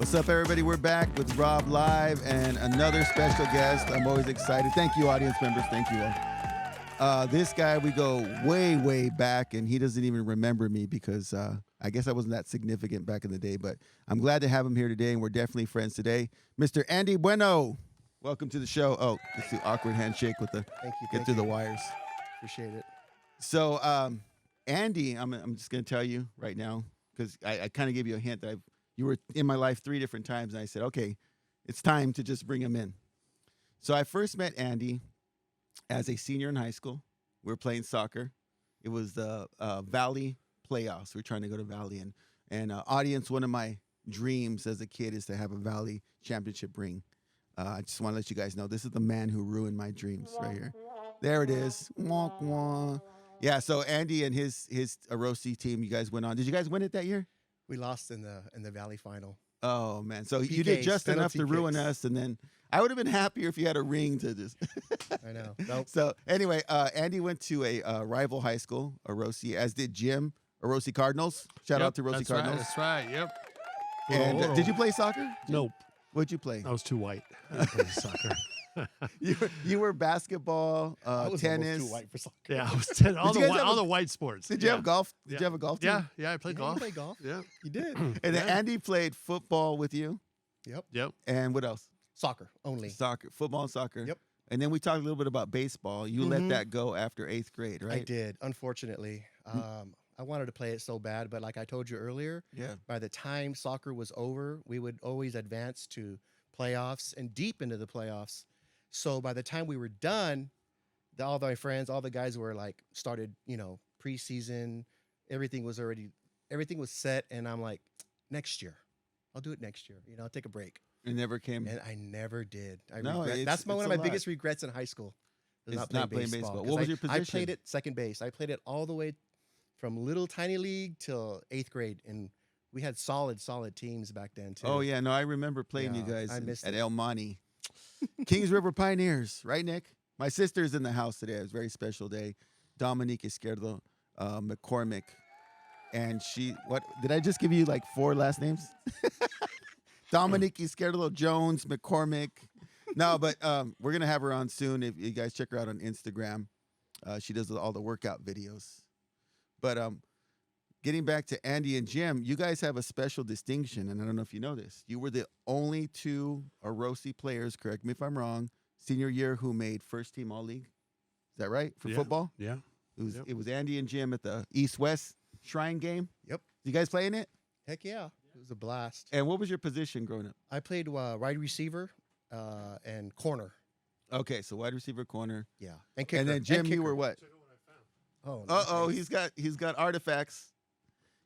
What's up, everybody? We're back with RobLive and another special guest. I'm always excited. Thank you, audience members. Thank you all. This guy, we go way, way back, and he doesn't even remember me because I guess I wasn't that significant back in the day. But I'm glad to have him here today, and we're definitely friends today. Mr. Andy Bueno, welcome to the show. Oh, it's the awkward handshake with the get through the wires. Appreciate it. So, Andy, I'm just going to tell you right now because I kind of gave you a hint that you were in my life 3 different times, and I said, okay, it's time to just bring him in. So I first met Andy as a senior in high school. We were playing soccer. It was the Valley playoffs. We were trying to go to Valley. And audience, one of my dreams as a kid is to have a Valley championship ring. I just want to let you guys know, this is the man who ruined my dreams right here. There it is. Wah, wah. Yeah, so Andy and his Orosi team, you guys went on. Did you guys win it that year? We lost in the Valley final. Oh, man. So PKs, you did just enough to penalty ruin kicks. us, and then I would have been happier if you had a ring to just. I know. Nope. So anyway, Andy went to a rival high school, Orosi, as did Jim, Orosi Cardinals. Shout out to Orosi Cardinals. That's right. Yep. And did you play soccer? Jim? Nope. What'd you play? I was too white. I didn't play soccer. You were basketball, I was tennis. almost too white for soccer. Yeah, I was 10, all you guys have all a- the white sports. Did you have golf? Did Yeah. you have a golf team? Yeah, I played Yeah, golf. You play golf? Yeah. You did. And then Yeah. Andy played football with you. Yep. And what else? Soccer only. Soccer, football and soccer. Yep. And then we talked a little bit about baseball. You let that go after 8th grade, right? I did. Unfortunately, I wanted to play it so bad, but like I told you earlier, Yeah. by the time soccer was over, we would always advance to playoffs and deep into the playoffs. So by the time we were done, all my friends, all the guys were like started, preseason. Everything was set, and I'm like, next year, I'll do it next year. I'll take a break. It never came. And I never did. No, Regret. it's- That's one it's of a my lot. biggest regrets in high school. Was It's not playing baseball. 'Cause What was your I position? played it second base. I played it all the way from little tiny league till 8th grade, and we had solid teams back then too. Oh, yeah. No, I remember playing you Yeah, guys I missed at it. El Monte. Kings River Pioneers, right, Nick? My sister's in the house today. It was a very special day. Dominique Izquierdo McCormick. And what did I just give you like 4 last names? Dominique Izquierdo Jones, McCormick. No, but we're going to have her on soon. If you guys check her out on Instagram, she does all the workout videos. But getting back to Andy and Jim, you guys have a special distinction, and I don't know if you know this. You were the only 2 Orosi players, correct me if I'm wrong, senior year who made first team All-League. Is that right, for Yeah. football? Yeah. It was Andy and Jim at the East-West Shrine game. Yep. You guys playing it? Heck yeah, it was a blast. And what was your position growing up? I played wide receiver and corner. Okay, so wide receiver, corner. Yeah, and kicker. And then Jim, you kicker. were what? Oh, Uh-oh, nice. he's got artifacts.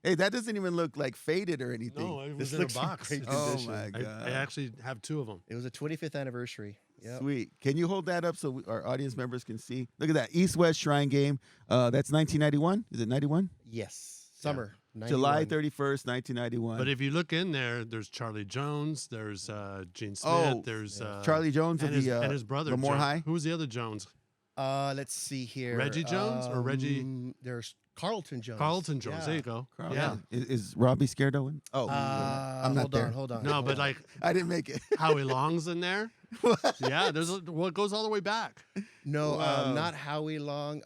Hey, that doesn't even look like faded or anything. No, it This was in a looks in box. great Oh, condition. my I God. actually have 2 of them. It was a 25th anniversary. Yep. Sweet. Can you hold that up so our audience members can see? Look at that East-West Shrine game. That's 1991. Is it 91? Yes, summer. July 91. 31st, 1991. But if you look in there's Charlie Jones, there's Gene Smith, Oh, there's Charlie Jones of and his brother Lemoore Joe- High. Who was the other Jones? Let's see here. Reggie Jones or Reggie- There's Carlton Jones. Carlton Jones. Yeah. There you go. Carl, Yeah. Is Robbie scared of him? Oh, I'm not there. Hold on. No, but like I didn't make it. Howie Long's in there. Yeah, there's what goes all the way back. No, Wow. not Howie Long.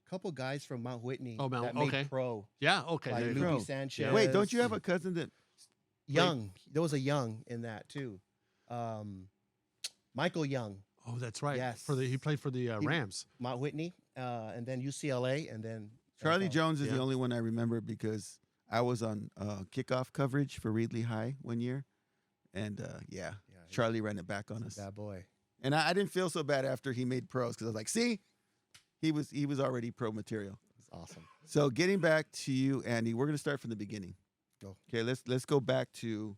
Couple guys from Mount Whitney Oh, Mount- that made okay. pro, Yeah. Okay. like there you go. Pro. Lupe Sanchez. Wait, don't you have a cousin that? Young? There was a Young in that too. Michael Young, Oh, that's right. Yes. He played for the Rams. Mount Whitney, and then UCLA, and then Charlie Jones is Yeah. the only one I remember because I was on kickoff coverage for Reedley High one year, and Yeah, Charlie ran it back on us. bad boy. And I didn't feel so bad after he made pros because I was like, see, he was already pro material. It's awesome. So getting back to you, Andy, we're gonna start from the beginning. Go. Okay, let's go back to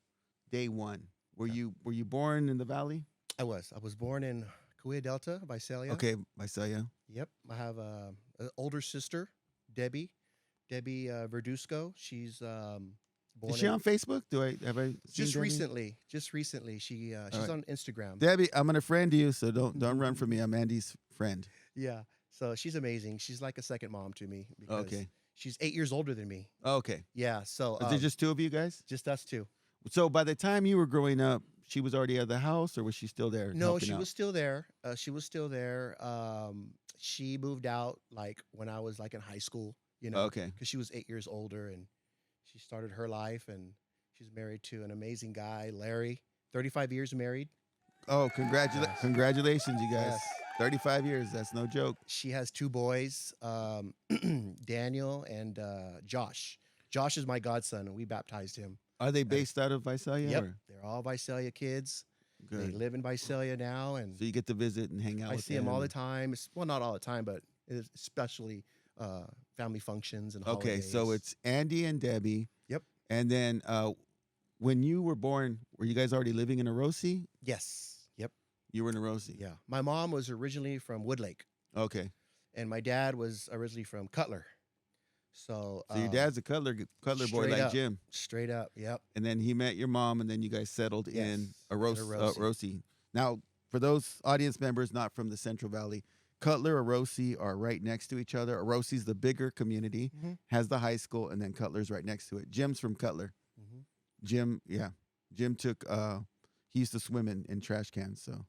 day one. Were you born in the valley? I was born in Cahuilla Delta, Visalia. Okay, Visalia. Yep. I have an older sister, Debbie Verduzco. She's born Is she in- on Facebook? Have I seen just Debbie? recently. Just recently, she's right. on Instagram. Debbie, I'm gonna friend you, so don't run from me. I'm Andy's friend. Yeah. So she's amazing. She's like a second mom to me because Okay. She's 8 years older than me. Oh, okay. Yeah, so Is there just two of you guys? just us two. So by the time you were growing up, she was already at the house, or was she still there? No, helping she out? was still there. She was still there. She moved out like when I was like in high school, Okay. because she was 8 years older, and she started her life, and she's married to an amazing guy, Larry. 35 years married. Oh, Yes. congratulations, you guys. Yes. 35 years. That's no joke. She has two boys, Daniel and Josh. Josh is my godson, and we baptized him. Are they based out of Visalia? Yep, or- they're all Visalia kids. They Good. live in Visalia now, and So you get to visit and hang out I with see them all the time. Well, not all the time, but especially family functions and Okay, holidays. so it's Andy and Debbie. Yep. And then when you were born, were you guys already living in Orosi? Yes. Yep. You were in Orosi. Yeah. My mom was originally from Woodlake, Okay. and my dad was originally from Cutler. So, So your dad's a Cutler boy straight like up. Jim. straight up. Yep. And then he met your mom, and then you guys settled in Yes, Orosi. Orosi. Now, for those audience members not from the Central Valley, Cutler, Orosi are right next to each other. Orosi's the bigger community, Mhm. has the high school, and then Cutler's right next to it. Jim's from Cutler. Mhm. Jim took, he used to swim in trash cans, so.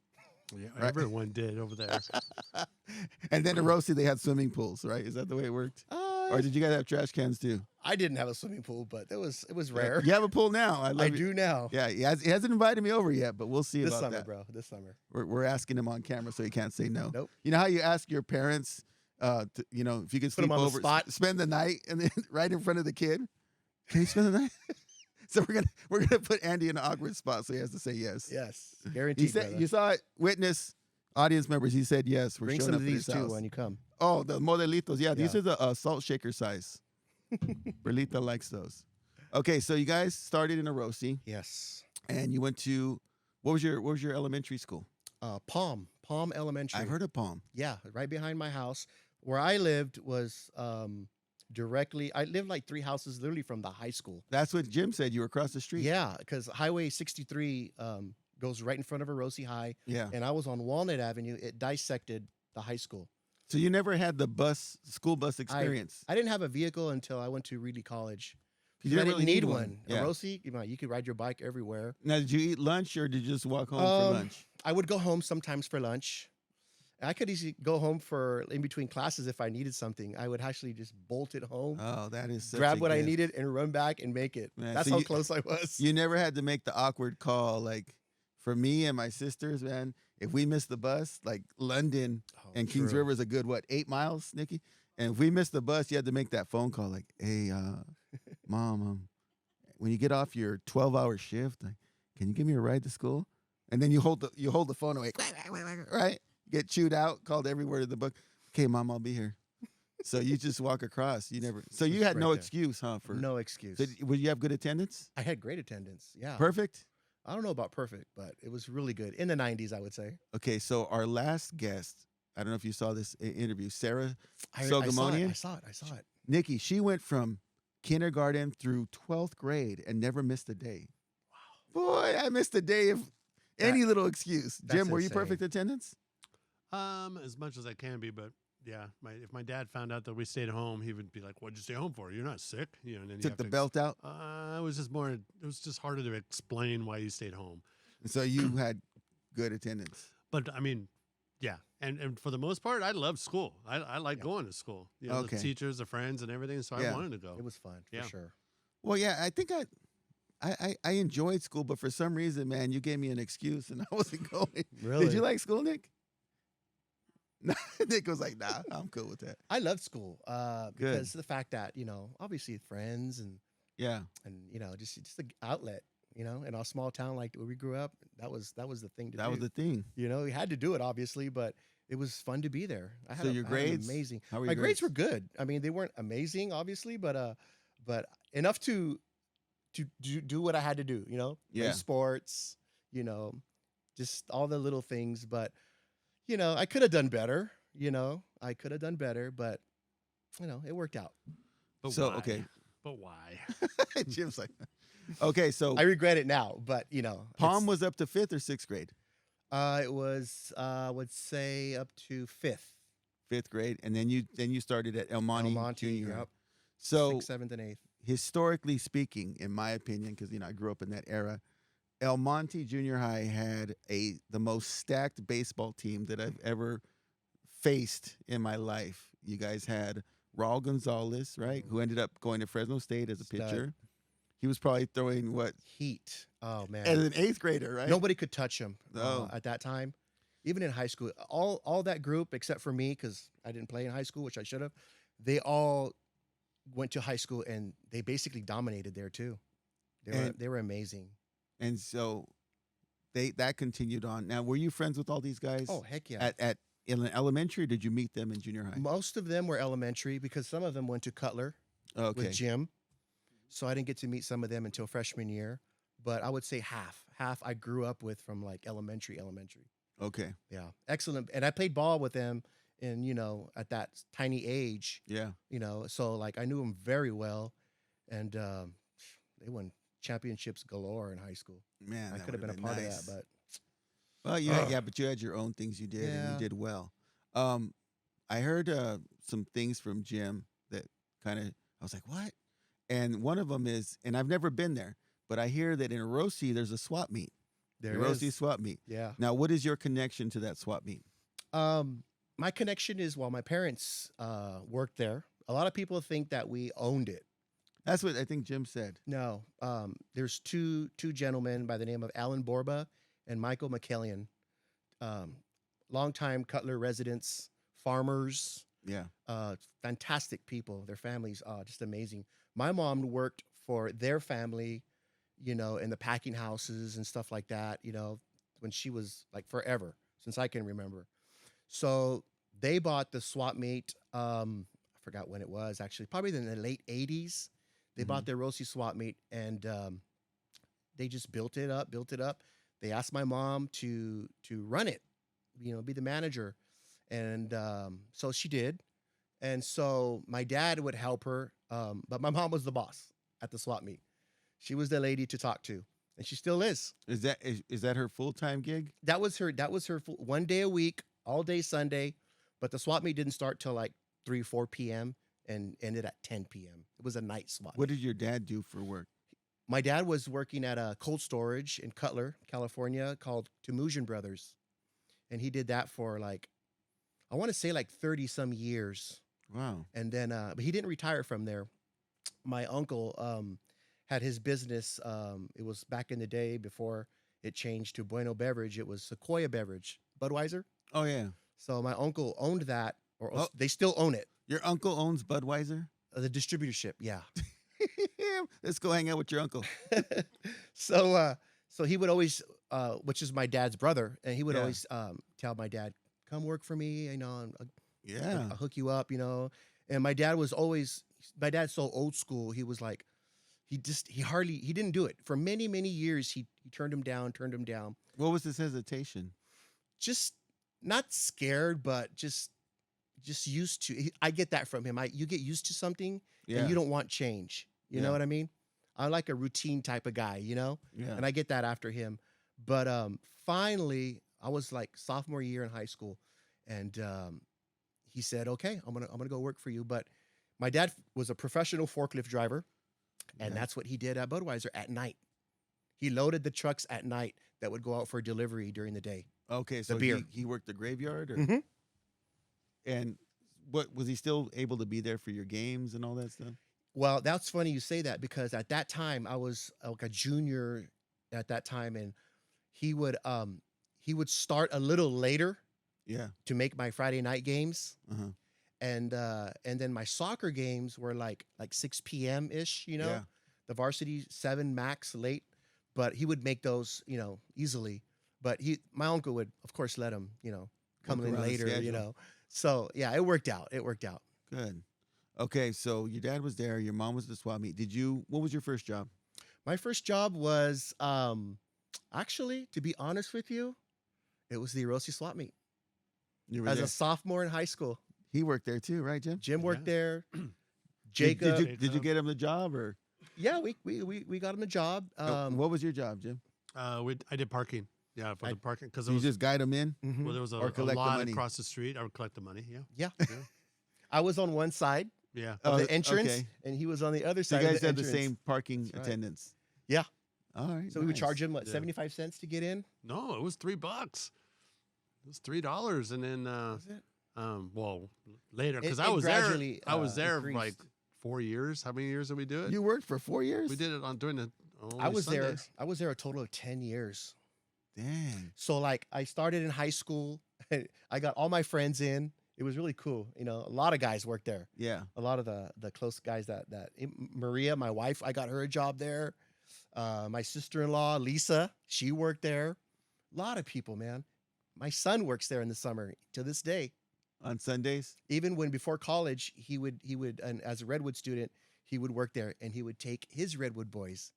Yeah, Right. everyone did over there. And then Orosi, they had swimming pools, right? Is that the way it worked? Or did you guys have trash cans too? I didn't have a swimming pool, but it was rare. You have a pool now. I love I it. do now. Yeah, he hasn't invited me over yet, but we'll see This about summer, that. bro. This summer. We're asking him on camera, so he can't say no. Nope. You know how you ask your parents, if you could Put 'em sleep on the over, spot. spend the night, and then right in front of the kid. Can you spend the night? So we're gonna put Andy in an awkward spot, so he has to say yes. Yes. He Guaranteed. said brother. you saw it. Witness, audience members. He said yes. We're Bring showing some up of at these his too house. when you come. Oh, the modelitos. Yeah, these Yeah. are the salt shaker size. Berlita likes those. Okay, so you guys started in Orosi, Yes. and you went to what was your elementary school? Palm Elementary. I've heard of Palm. Yeah, right behind my house. Where I lived was directly. I lived like 3 houses, literally from the high school. That's what Jim said. You were across the street. Yeah, because Highway 63 goes right in front of Orosi High, Yeah. and I was on Walnut Avenue. It dissected the high school. So you never had the school bus experience. I didn't have a vehicle until I went to Reedley College. You I didn't didn't really need one. Yeah. Orosi, you could ride your bike everywhere. Now, did you eat lunch or did you just walk home for lunch? I would go home sometimes for lunch. I could easily go home for in between classes if I needed something. I would actually just bolt it home, Oh, that is such grab a what I gift. needed, and run back and make it. Man, That's so how you- close I was. You never had to make the awkward call. Like for me and my sisters, man, if we missed the bus, like London Oh, and Kings true. River is a good, 8 miles, Nikki? And if we missed the bus, you had to make that phone call like, hey, Mom, when you get off your 12-hour shift, like, can you give me a ride to school? And then you hold the phone away, right? Get chewed out, called everywhere to the book. Okay, Mom, I'll be here. So you just walk across. You never. So you Just had right no there. excuse, huh? For No excuse. So would you have good attendance? I had great attendance. Yeah. Perfect. I don't know about perfect, but it was really good. In the 90s, I would say. Okay, so our last guest, I don't know if you saw this interview, Sarah I saw it. Sogamonian? I saw it. Nikki. She went from kindergarten through 12th grade and never missed a day. Wow. Boy, I missed a day of any little excuse. that's Jim, were you insane. perfect attendance? As much as I can be, but yeah, if my dad found out that we stayed home, he would be like, "What'd you stay home for? You're not sick." And then you Took have the to belt out. It was just more. It was just harder to explain why you stayed home. So you had good attendance. But I mean, yeah, and for the most part, I loved school. I like going to school. Okay. The teachers, the friends, and everything. So Yeah. I wanted to go. It was fun for Yeah. sure. Well, yeah, I think I enjoyed school, but for some reason, man, you gave me an excuse and I wasn't going. Really? Did you like school, Nick? No, Nick was like, nah, I'm cool with that. I loved school Good. because of the fact that obviously friends and Yeah. just the outlet. In a small town like where we grew up, that was the thing to do. That was the thing. we had to do it obviously, but it was fun to be there. I had So a- your I had an grades? amazing. How were My your grades were good. I mean, they weren't amazing, obviously, but enough to do what I had to do. Play Yeah. sports. Just all the little things. But I could have done better. I could have done better, but it worked out. But So, why? okay. But why? Jim's like, okay, so I regret it now, but Palm was up to 5th or 6th grade? it was I would say up to 5th. 5th grade, and then you started at El Monte, Junior. Yep. So 6th, 7th, and 8th. historically speaking, in my opinion, because I grew up in that era, El Monte Junior High had the most stacked baseball team that I've ever faced in my life. You guys had Raul Gonzalez, right, who ended up going to Fresno State as a Stud. pitcher. He was probably throwing what Heat. Oh man. as an 8th grader, right? Nobody could touch him No. at that time. Even in high school, all that group except for me, because I didn't play in high school, which I should have. They all went to high school and they basically dominated there too. They were amazing. And so that continued on. Now, were you friends with all these guys? Oh heck yeah! In elementary, or did you meet them in junior high? Most of them were elementary because some of them went to Cutler Okay. with Jim. So I didn't get to meet some of them until freshman year. But I would say half I grew up with from like elementary. Okay. Yeah, excellent. And I played ball with them in, at that tiny age, Yeah. so like I knew them very well. And they won championships galore in high school. Man, I that could have been a would've part nice. of that, Well, yeah, but you had your own things you did, and Yeah. you did well. I heard some things from Jim that kind of I was like, what? And one of them is, and I've never been there, but I hear that in Orosi there's a swap meet. There Orosi is. swap meet. Yeah. Now, what is your connection to that swap meet? My connection is, my parents worked there. A lot of people think that we owned it. That's what I think Jim said. No, there's two gentlemen by the name of Alan Borba and Michael McKellian, longtime Cutler residents, farmers, Yeah. fantastic people. Their families are just amazing. My mom worked for their family, in the packing houses and stuff like that, when she was like forever, since I can remember. So they bought the swap meet. I forgot when it was, actually, probably in the late 80s. They bought their Orosi swap meet, and they just built it up. They asked my mom to run it, be the manager. And so she did. And so my dad would help her, but my mom was the boss at the swap meet. She was the lady to talk to, and she still is. Is that her full-time gig? That was her full, 1 day a week, all day Sunday. But the swap meet didn't start till like 3, 4 p.m. and ended at 10 p.m. It was a night swap. What did your dad do for work? My dad was working at a cold storage in Cutler, California, called Temujin Brothers. And he did that for like, I want to say like 30 some years. Wow. And then, but he didn't retire from there. My uncle had his business. It was back in the day before it changed to Bueno Beverage. It was Sequoia Beverage, Budweiser. Oh, yeah. So my uncle owned that, or Oh. they still own it. Your uncle owns Budweiser? The distributorship, yeah. Let's go hang out with your uncle. So he would always, which is my dad's brother, and he would Yeah. always tell my dad, "Come work for me, and Yeah. I'll hook you up, And my dad's so old school. He was like, he didn't do it for many, many years. He turned him down. What was his hesitation? Just not scared, but just used to. I get that from him. You get used to something, Yeah. and you don't want change. You Yeah. know what I mean? I'm like a routine type of guy, Yeah. and I get that after him. But finally, I was like sophomore year in high school, and he said, "Okay, I'm gonna go work for you." But my dad was a professional forklift driver, and Okay. that's what he did at Budweiser at night. He loaded the trucks at night that would go out for delivery during the day. Okay, so beer. he worked the graveyard? Or, Mhm. And what was he still able to be there for your games and all that stuff? Well, that's funny you say that, because at that time I was like a junior at that time, and he would start a little later Yeah. to make my Friday night games, Uh-huh. and then my soccer games were like 6 p.m. ish, Yeah. the varsity 7 max late, but he would make those easily. But my uncle would of course let him come Work in around the later, schedule. So yeah, it worked out. Good. Okay, so your dad was there, your mom was the swap meet. What was your first job? My first job was, actually, to be honest with you, it was the Orosi swap meet You were as there. a sophomore in high school. He worked there too, right, Jim? Jim worked Yeah. there. Did- Jacob, Did you get him the job or yeah, we got him a job. what was your job, Jim? I did parking. Yeah, for I- the parking because You just guide him in? mhm. there was or a collect the lot money. across the street. I would collect the money. Yeah. Yeah, Yeah. I was on one side, Yeah. of Oh, the entrance, okay. and he was on the other So side. you of guys the had the entrance. same parking That's right. attendants. Yeah. All right. So we would nice. charge him what, Yeah. 75 cents to get in. No, it was $3. It was $3, and then Was it? well, later because It I was there. gradually, I was there like increased. 4 years. How many years did we do it? You worked for 4 years? We did it on during the. Only I was there. Sundays. I was there a total of 10 years. Dang. So like I started in high school. I got all my friends in. It was really cool. You know, a lot of guys worked there. Yeah. A lot of the close guys that Maria, my wife, I got her a job there. My sister-in-law, Lisa, she worked there. A lot of people, man. My son works there in the summer to this day. On Sundays? Even when before college, he would, and as a Redwood student, he would work there, and he would take his Redwood boys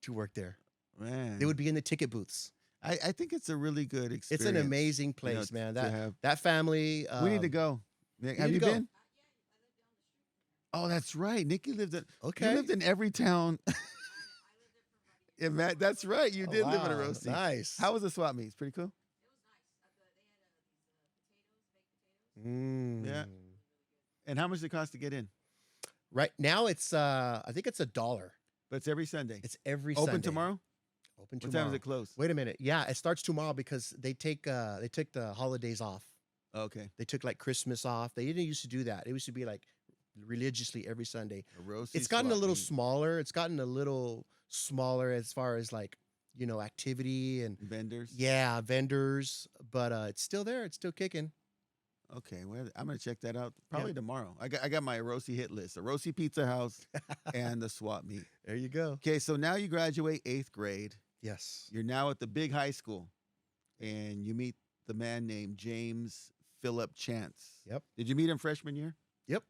to work there. Man. They would be in the ticket booths. I think it's a really good experience. It's an amazing you know, place, man. to have. That family. We need to go. Nick, have need you to go. been? Oh, that's right. Nikki lived in. Okay. You lived in every town. Yeah, Matt, that's right. You Oh, did live in wow. Orosi. Nice. How was the swap meet? It's pretty cool. Mm. Yeah. And how much did it cost to get in? Right now, it's I think it's $1. But it's every Sunday. It's every Open Sunday. tomorrow? Open What tomorrow. time does it close? Wait a minute. Yeah, it starts tomorrow because they took the holidays off. Okay. They took like Christmas off. They didn't used to do that. It used to be like religiously every Sunday. Orosi It's gotten a swap little meet. smaller. It's gotten a little smaller as far as like, you know, activity and Vendors. yeah, vendors, but it's still there. It's still kicking. Okay, well, I'm gonna check that out probably tomorrow. I got my Orosi hit list: Orosi Pizza House and the swap meet. There you go. Okay, so now you graduate 8th grade. Yes. You're now at the big high school, and you meet the man named James Philip Chance. Yep. Did you meet him freshman year? Yep.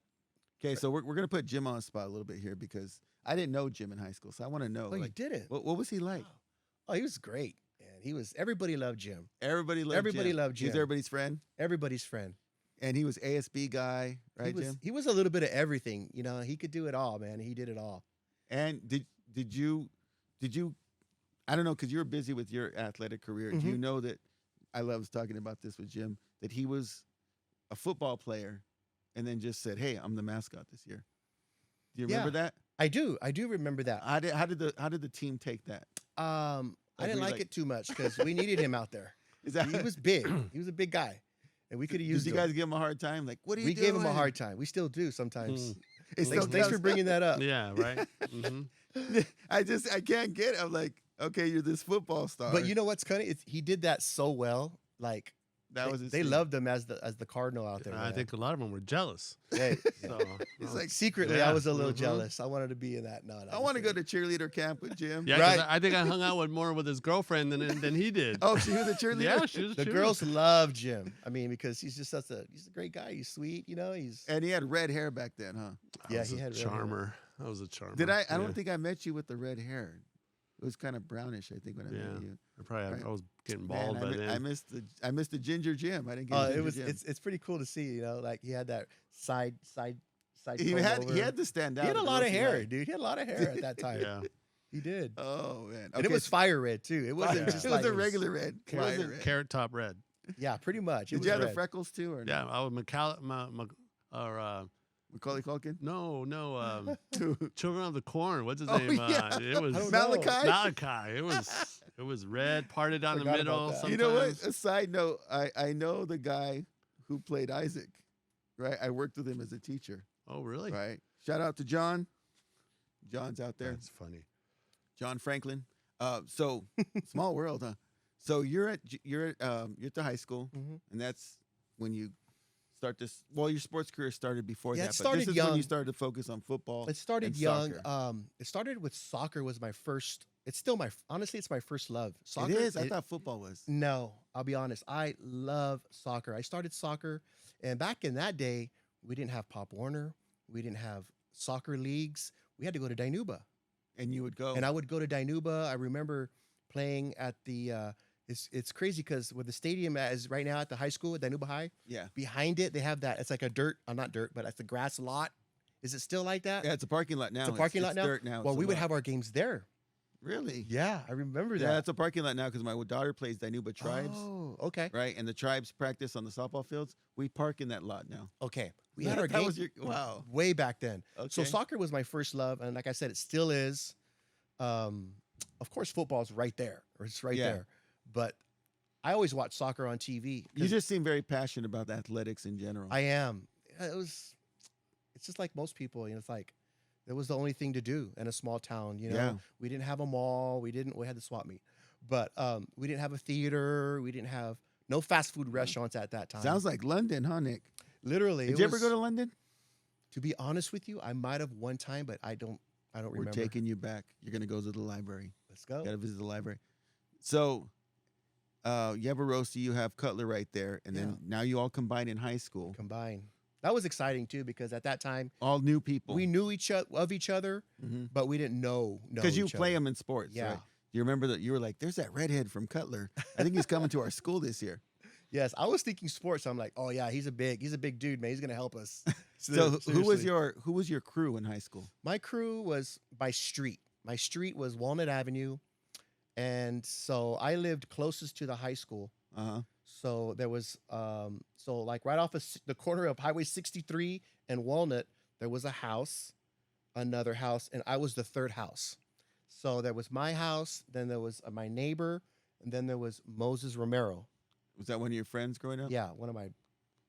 Okay, so we're gonna put Jim on the spot a little bit here because I didn't know Jim in high school, so I want to know Oh, you like didn't? what was he like? Wow. Oh, he was great. And everybody loved Jim. Everybody loved Everybody Jim. loved He was Jim. everybody's friend, Everybody's friend. and he was ASB guy, right, Jim? He was a little bit of everything. You know, he could do it all, man. He did it all. And did you? I don't know, because you're busy with your athletic career. Do you know that I was talking about this with Jim, that he was a football player and then just said, "Hey, I'm the mascot this year." Do you remember that? I do remember that. How did the team take that? I Like, didn't were you like like- it too much because we needed him out there. Is that He was big. He was a big guy, and we could have Did used you him. guys give him a hard time? Like, what are you We doing? gave him a hard time. We still do sometimes. It still Thanks for does. bringing that up. Yeah. Right. hmm I can't get it. I'm like, okay, you're this football star. But you know what's funny? He did that so well. Like that was his they thing. loved him as the cardinal out there. I man. think a lot of them were jealous. Hey, So It's oh, like, secretly, Yeah. I was a little Mhm. jealous. I wanted to be in that. No, I want to go to cheerleader camp with Jim. yeah, 'cause Right. I think I hung out more with his girlfriend than he did. Oh, she was a cheerleader. yeah, she was. The she girls was- love Jim. I mean, because he's just he's a great guy. He's sweet, you know. And he had red hair back then, huh? I Yeah, was he a had red hair. charmer. I was a charmer. Did I? I Yeah. don't think I met you with the red hair. It was kind of brownish, I think, when I Yeah. met you. I probably Right. I was getting Man, bald by then. I missed the ginger Jim. I didn't get ginger Jim. It's pretty cool to see. You know, like he had that side. He comb had over. he had to stand out. He had a at lot of Orosi hair, High. dude. He had a lot of hair at that time. yeah. He did. Oh man, And it was fire red too. It wasn't Yeah. just it like was a regular red. It Fire wasn't red. Carrot top red. Yeah, pretty much. It Did was you have the red. freckles too, or Yeah, I was or Macaulay Culkin? no, Children of the Corn. What's his Oh, name? yeah. It was I don't know. Malachi? Malachi. It was red, parted down the Forgot middle. about that. You know what? sometimes. A side note: I know the guy who played Isaac. Right, I worked with him as a teacher. Oh, really? Right. Shout out to John. John's out there. That's funny. John Franklin. So small world, huh? So you're at the high school, Mhm. and that's when you start this. Well, your sports career started before Yeah, that, it but this started is when you young. started to focus on football. It started and young. soccer. It started with soccer. Was my first. It's still honestly, it's my first love. Soccer It is. I thought football was. No, I'll be honest. I love soccer. I started soccer, and back in that day, we didn't have Pop Warner. We didn't have soccer leagues. We had to go to Dinuba, And you would go. and I would go to Dinuba. I remember playing at the. It's crazy because where the stadium is right now at the high school at Dinuba High, yeah. behind it they have that. It's like a not dirt, but it's a grass lot. Is it still like that? Yeah, it's a parking lot now. It's a parking lot it's now? Dirt now. Well, It's a we would lot. have our games there. Really? Yeah, I remember Yeah, that. that's a parking lot now because my daughter plays Danuba Tribes, Oh, okay. right? And the tribes practice on the softball fields. We park in that lot now. Okay. We had our That game was your wow. way back then. So Okay. soccer was my first love, and like I said, it still is. Of course, football's right there, or it's right Yeah. there. But I always watch soccer on TV. You 'cause just seem very passionate about athletics in general. I am. It's just like most people. It's like it was the only thing to do in a small town. Yeah. We didn't have a mall. We had the swap meet, but we didn't have a theater. We didn't have no fast food restaurants at that time. Sounds like London, huh, Nick? Literally. Did you ever go to London? To be honest with you, I might have one time, but I don't We're remember. taking you back. You're gonna go to the library. Let's go. You gotta visit the library. So, you have Orosi, you have Cutler right there, and then now you all combine in high school. Combine. That was exciting too because at that time All new people. we knew each other, but we didn't know Because you each play other. them in sports, Yeah. right? You remember that you were like, "There's that redhead from Cutler. I think he's coming to our school this year." Yes, I was thinking sports. I'm like, oh yeah, he's a big dude, man. He's gonna help us. So, who was Seriously. your crew in high school? My crew was by street. My street was Walnut Avenue, and so I lived closest to the high school. Uh huh. So there was so like right off of the corner of Highway 63 and Walnut, there was a house, another house, and I was the third house. So there was my house, then there was my neighbor, and then there was Moses Romero. Was that one of your friends growing up? Yeah, one of my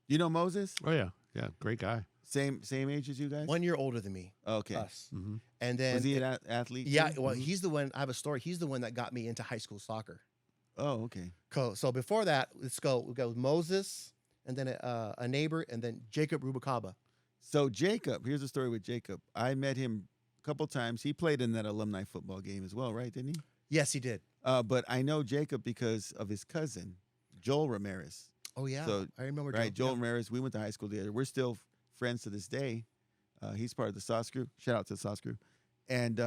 You know Moses? Oh yeah, yeah, great guy. Same age as you guys? 1 year older than me. Okay. Us. Hmm. And then Was he an athlete? yeah, too? well, he's the one. I have a story. He's the one that got me into high school soccer. Oh, okay. So before that, let's go. We go with Moses, and then a neighbor, and then Jacob Rubacaba. So Jacob, here's a story with Jacob. I met him a couple times. He played in that alumni football game as well, right? Didn't he? Yes, he did. But I know Jacob because of his cousin, Joel Ramirez. Oh yeah, So, I remember. Right, Joel Yeah. Ramirez. We went to high school together. We're still friends to this day. He's part of the Sauce Crew. Shout out to the Sauce Crew. And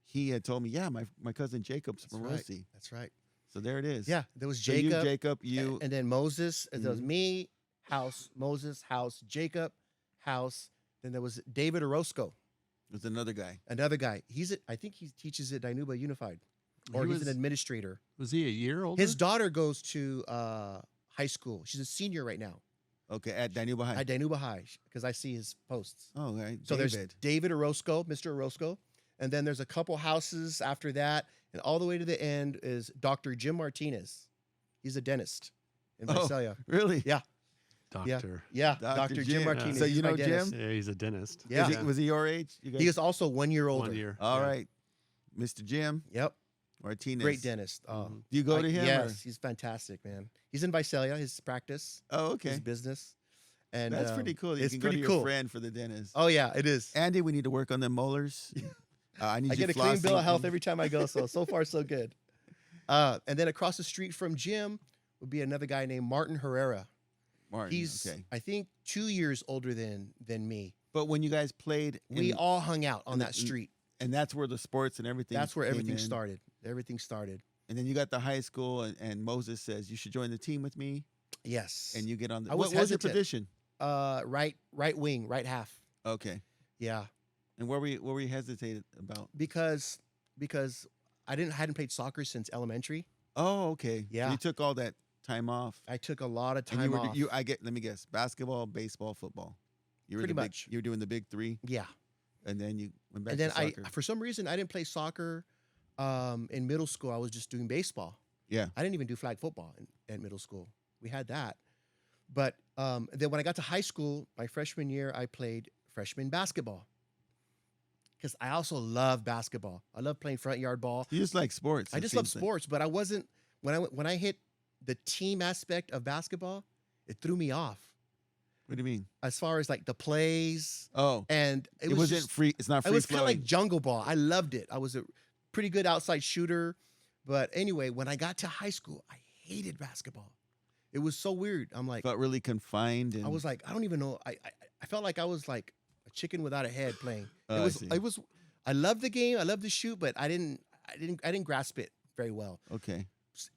he had told me, yeah, my cousin Jacob's That's from right. Rosie. That's right. So there it is. Yeah, there was So Jacob, Jacob, you. and then Moses. And there was Mhm. me, house, Moses, house, Jacob, house. Then there was David Orozco, was another guy. another guy. I think he teaches at Dinuba Unified, or he's an administrator. Was he a year older? His daughter goes to high school. She's a senior right now Okay, at Danuba High. at Dinuba High because I see his posts. Oh, right. So David. there's David Orozco, Mr. Orozco, and then there's a couple houses after that, and all the way to the end is Dr. Jim Martinez. He's a dentist in Oh. Visalia. Really? Yeah. Doctor. Yeah, Dr. Dr. Jim. Jim Martinez. So He's you my know dentist. Jim? Yeah, he's a dentist. Yeah. Was he your age? You guys? He is also 1 year older. 1 year. All yeah. right. Mr. Jim Yep. Martinez. Great dentist. Mhm. Do you go to him? Yes, he's fantastic, man. He's in Visalia, his practice, Oh, okay. his business. And That's pretty cool. You it's can go to pretty your cool. friend for the dentist. Oh yeah, it is. Andy, we need to work on them molars. I need I you get a clean bill of flossing. health every time I go, so far so good. And then across the street from Jim would be another guy named Martin Herrera. Martin, He's okay. I think 2 years older than me. But when you guys played, We all hung out on and that the- street. and that's where the sports and everything. That's where came everything in. started. Everything started. And then you got the high school, and Moses says you should join the team with me, Yes. and you get on the. I was what was your hesitant. position? Right wing, right half. Okay. Yeah. And what were you hesitated about? Because I hadn't played soccer since elementary. Oh, okay. So Yeah. you took all that time off. I took a lot of And time off. let me guess, basketball, baseball, football. You were Pretty the much. You were doing the big three, Yeah. and then you went back And then to soccer. for some reason I didn't play soccer in middle school. I was just doing baseball. Yeah. I didn't even do flag football in middle school. We had that. But then when I got to high school, my freshman year, I played freshman basketball. Because I also love basketball. I love playing front yard ball. You just like sports. I it just love seems like. sports, but I wasn't when I hit the team aspect of basketball, it threw me off. What do you mean? As far as like the plays, Oh, and it wasn't just, free. It's not it free was kind of flowing. like jungle ball. I loved it. I was a pretty good outside shooter, but anyway, when I got to high school, I hated basketball. It was so weird. I'm like, Felt really confined. And, I was like, I don't even know. I felt like I was like a chicken without a head playing. Oh, I see. I loved the game. I loved the shoot, but I didn't grasp it very well. okay.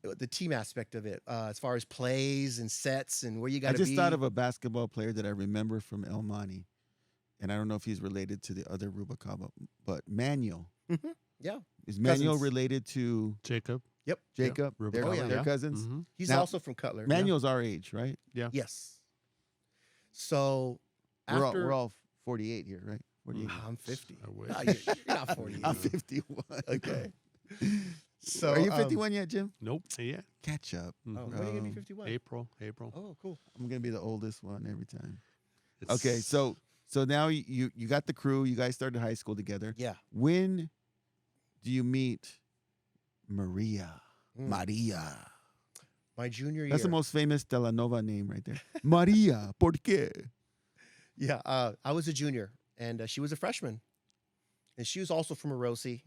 The team aspect of it, as far as plays and sets and where you got I to be. just thought of a basketball player that I remember from El Monte, and I don't know if he's related to the other Rubacaba, but Manuel. Mhm. Yeah. Is Manuel Cousins. related to Jacob. Yep. Jacob? Reuben They're, Oh, yeah. they're Yeah. cousins. Mhm. He's Now, also from Cutler. Manuel's our age, right? Yes. So We're after all 48 here, right? 48. I'm 50. I wish. No, you're not 48. I'm 51. Okay. So Are you 51 yet, Jim? Nope. Yeah. Catch up. Oh, Mhm. when are you gonna be Um, 51? April. Oh, cool. I'm gonna be the oldest one every time. It's- Okay, so now you got the crew. You guys started high school together. Yeah. When do you meet Maria? Mm. Maria. My junior year. That's the most famous telenova name right there. Maria, ¿por qué? Yeah. I was a junior, and she was a freshman, and she was also from Orosi.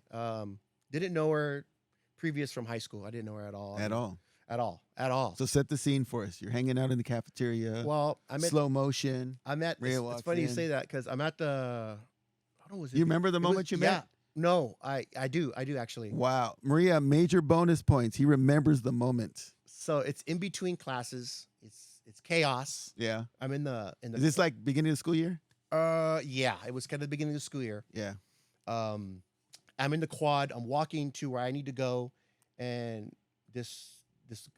Didn't know her previous from high school. I didn't know her at all. At all. At all. So set the scene for us. You're hanging out in the cafeteria. Well, I'm at. slow motion. I'm at. Rhea It's walks funny you in. say that because I'm at the. I don't know, was it You remember the it was- moment you met? Yeah. No, I do actually. Wow. Maria, major bonus points. He remembers the moment. So it's in between classes. It's chaos. Yeah. I'm in the Is this like beginning of the school year? yeah, it was kind of the beginning of the school year. Yeah. I'm in the quad. I'm walking to where I need to go, and this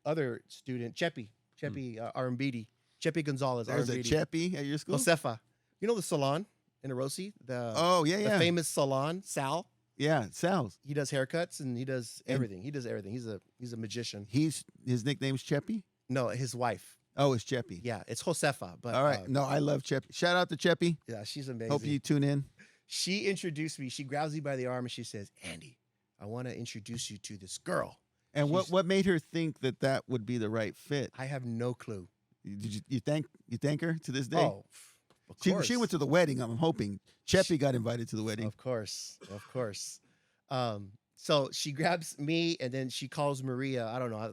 other student, Cheppy RMBD, Cheppy Gonzalez, There's a RMBD, Cheppy at your school? Josefa. You know the salon in Orosi, the Oh, yeah, the yeah. famous salon, Sal. Yeah, Sal's. He does haircuts and he does And- everything. He does everything. He's a magician. His nickname's Cheppy? No, his wife. Oh, it's Cheppy. Yeah, it's Josefa. But All right. No, I love Cheppy. Shout out to Cheppy. yeah, she's amazing. Hope you tune in. She introduced me. She grabs me by the arm and she says, "Andy, I want to introduce you to this girl." And She's- what made her think that would be the right fit? I have no clue. Did you thank her to this day? Oh, of course. She went to the wedding. I'm hoping Cheppy got invited to the wedding. Of course. So she grabs me and then she calls Maria. I don't know how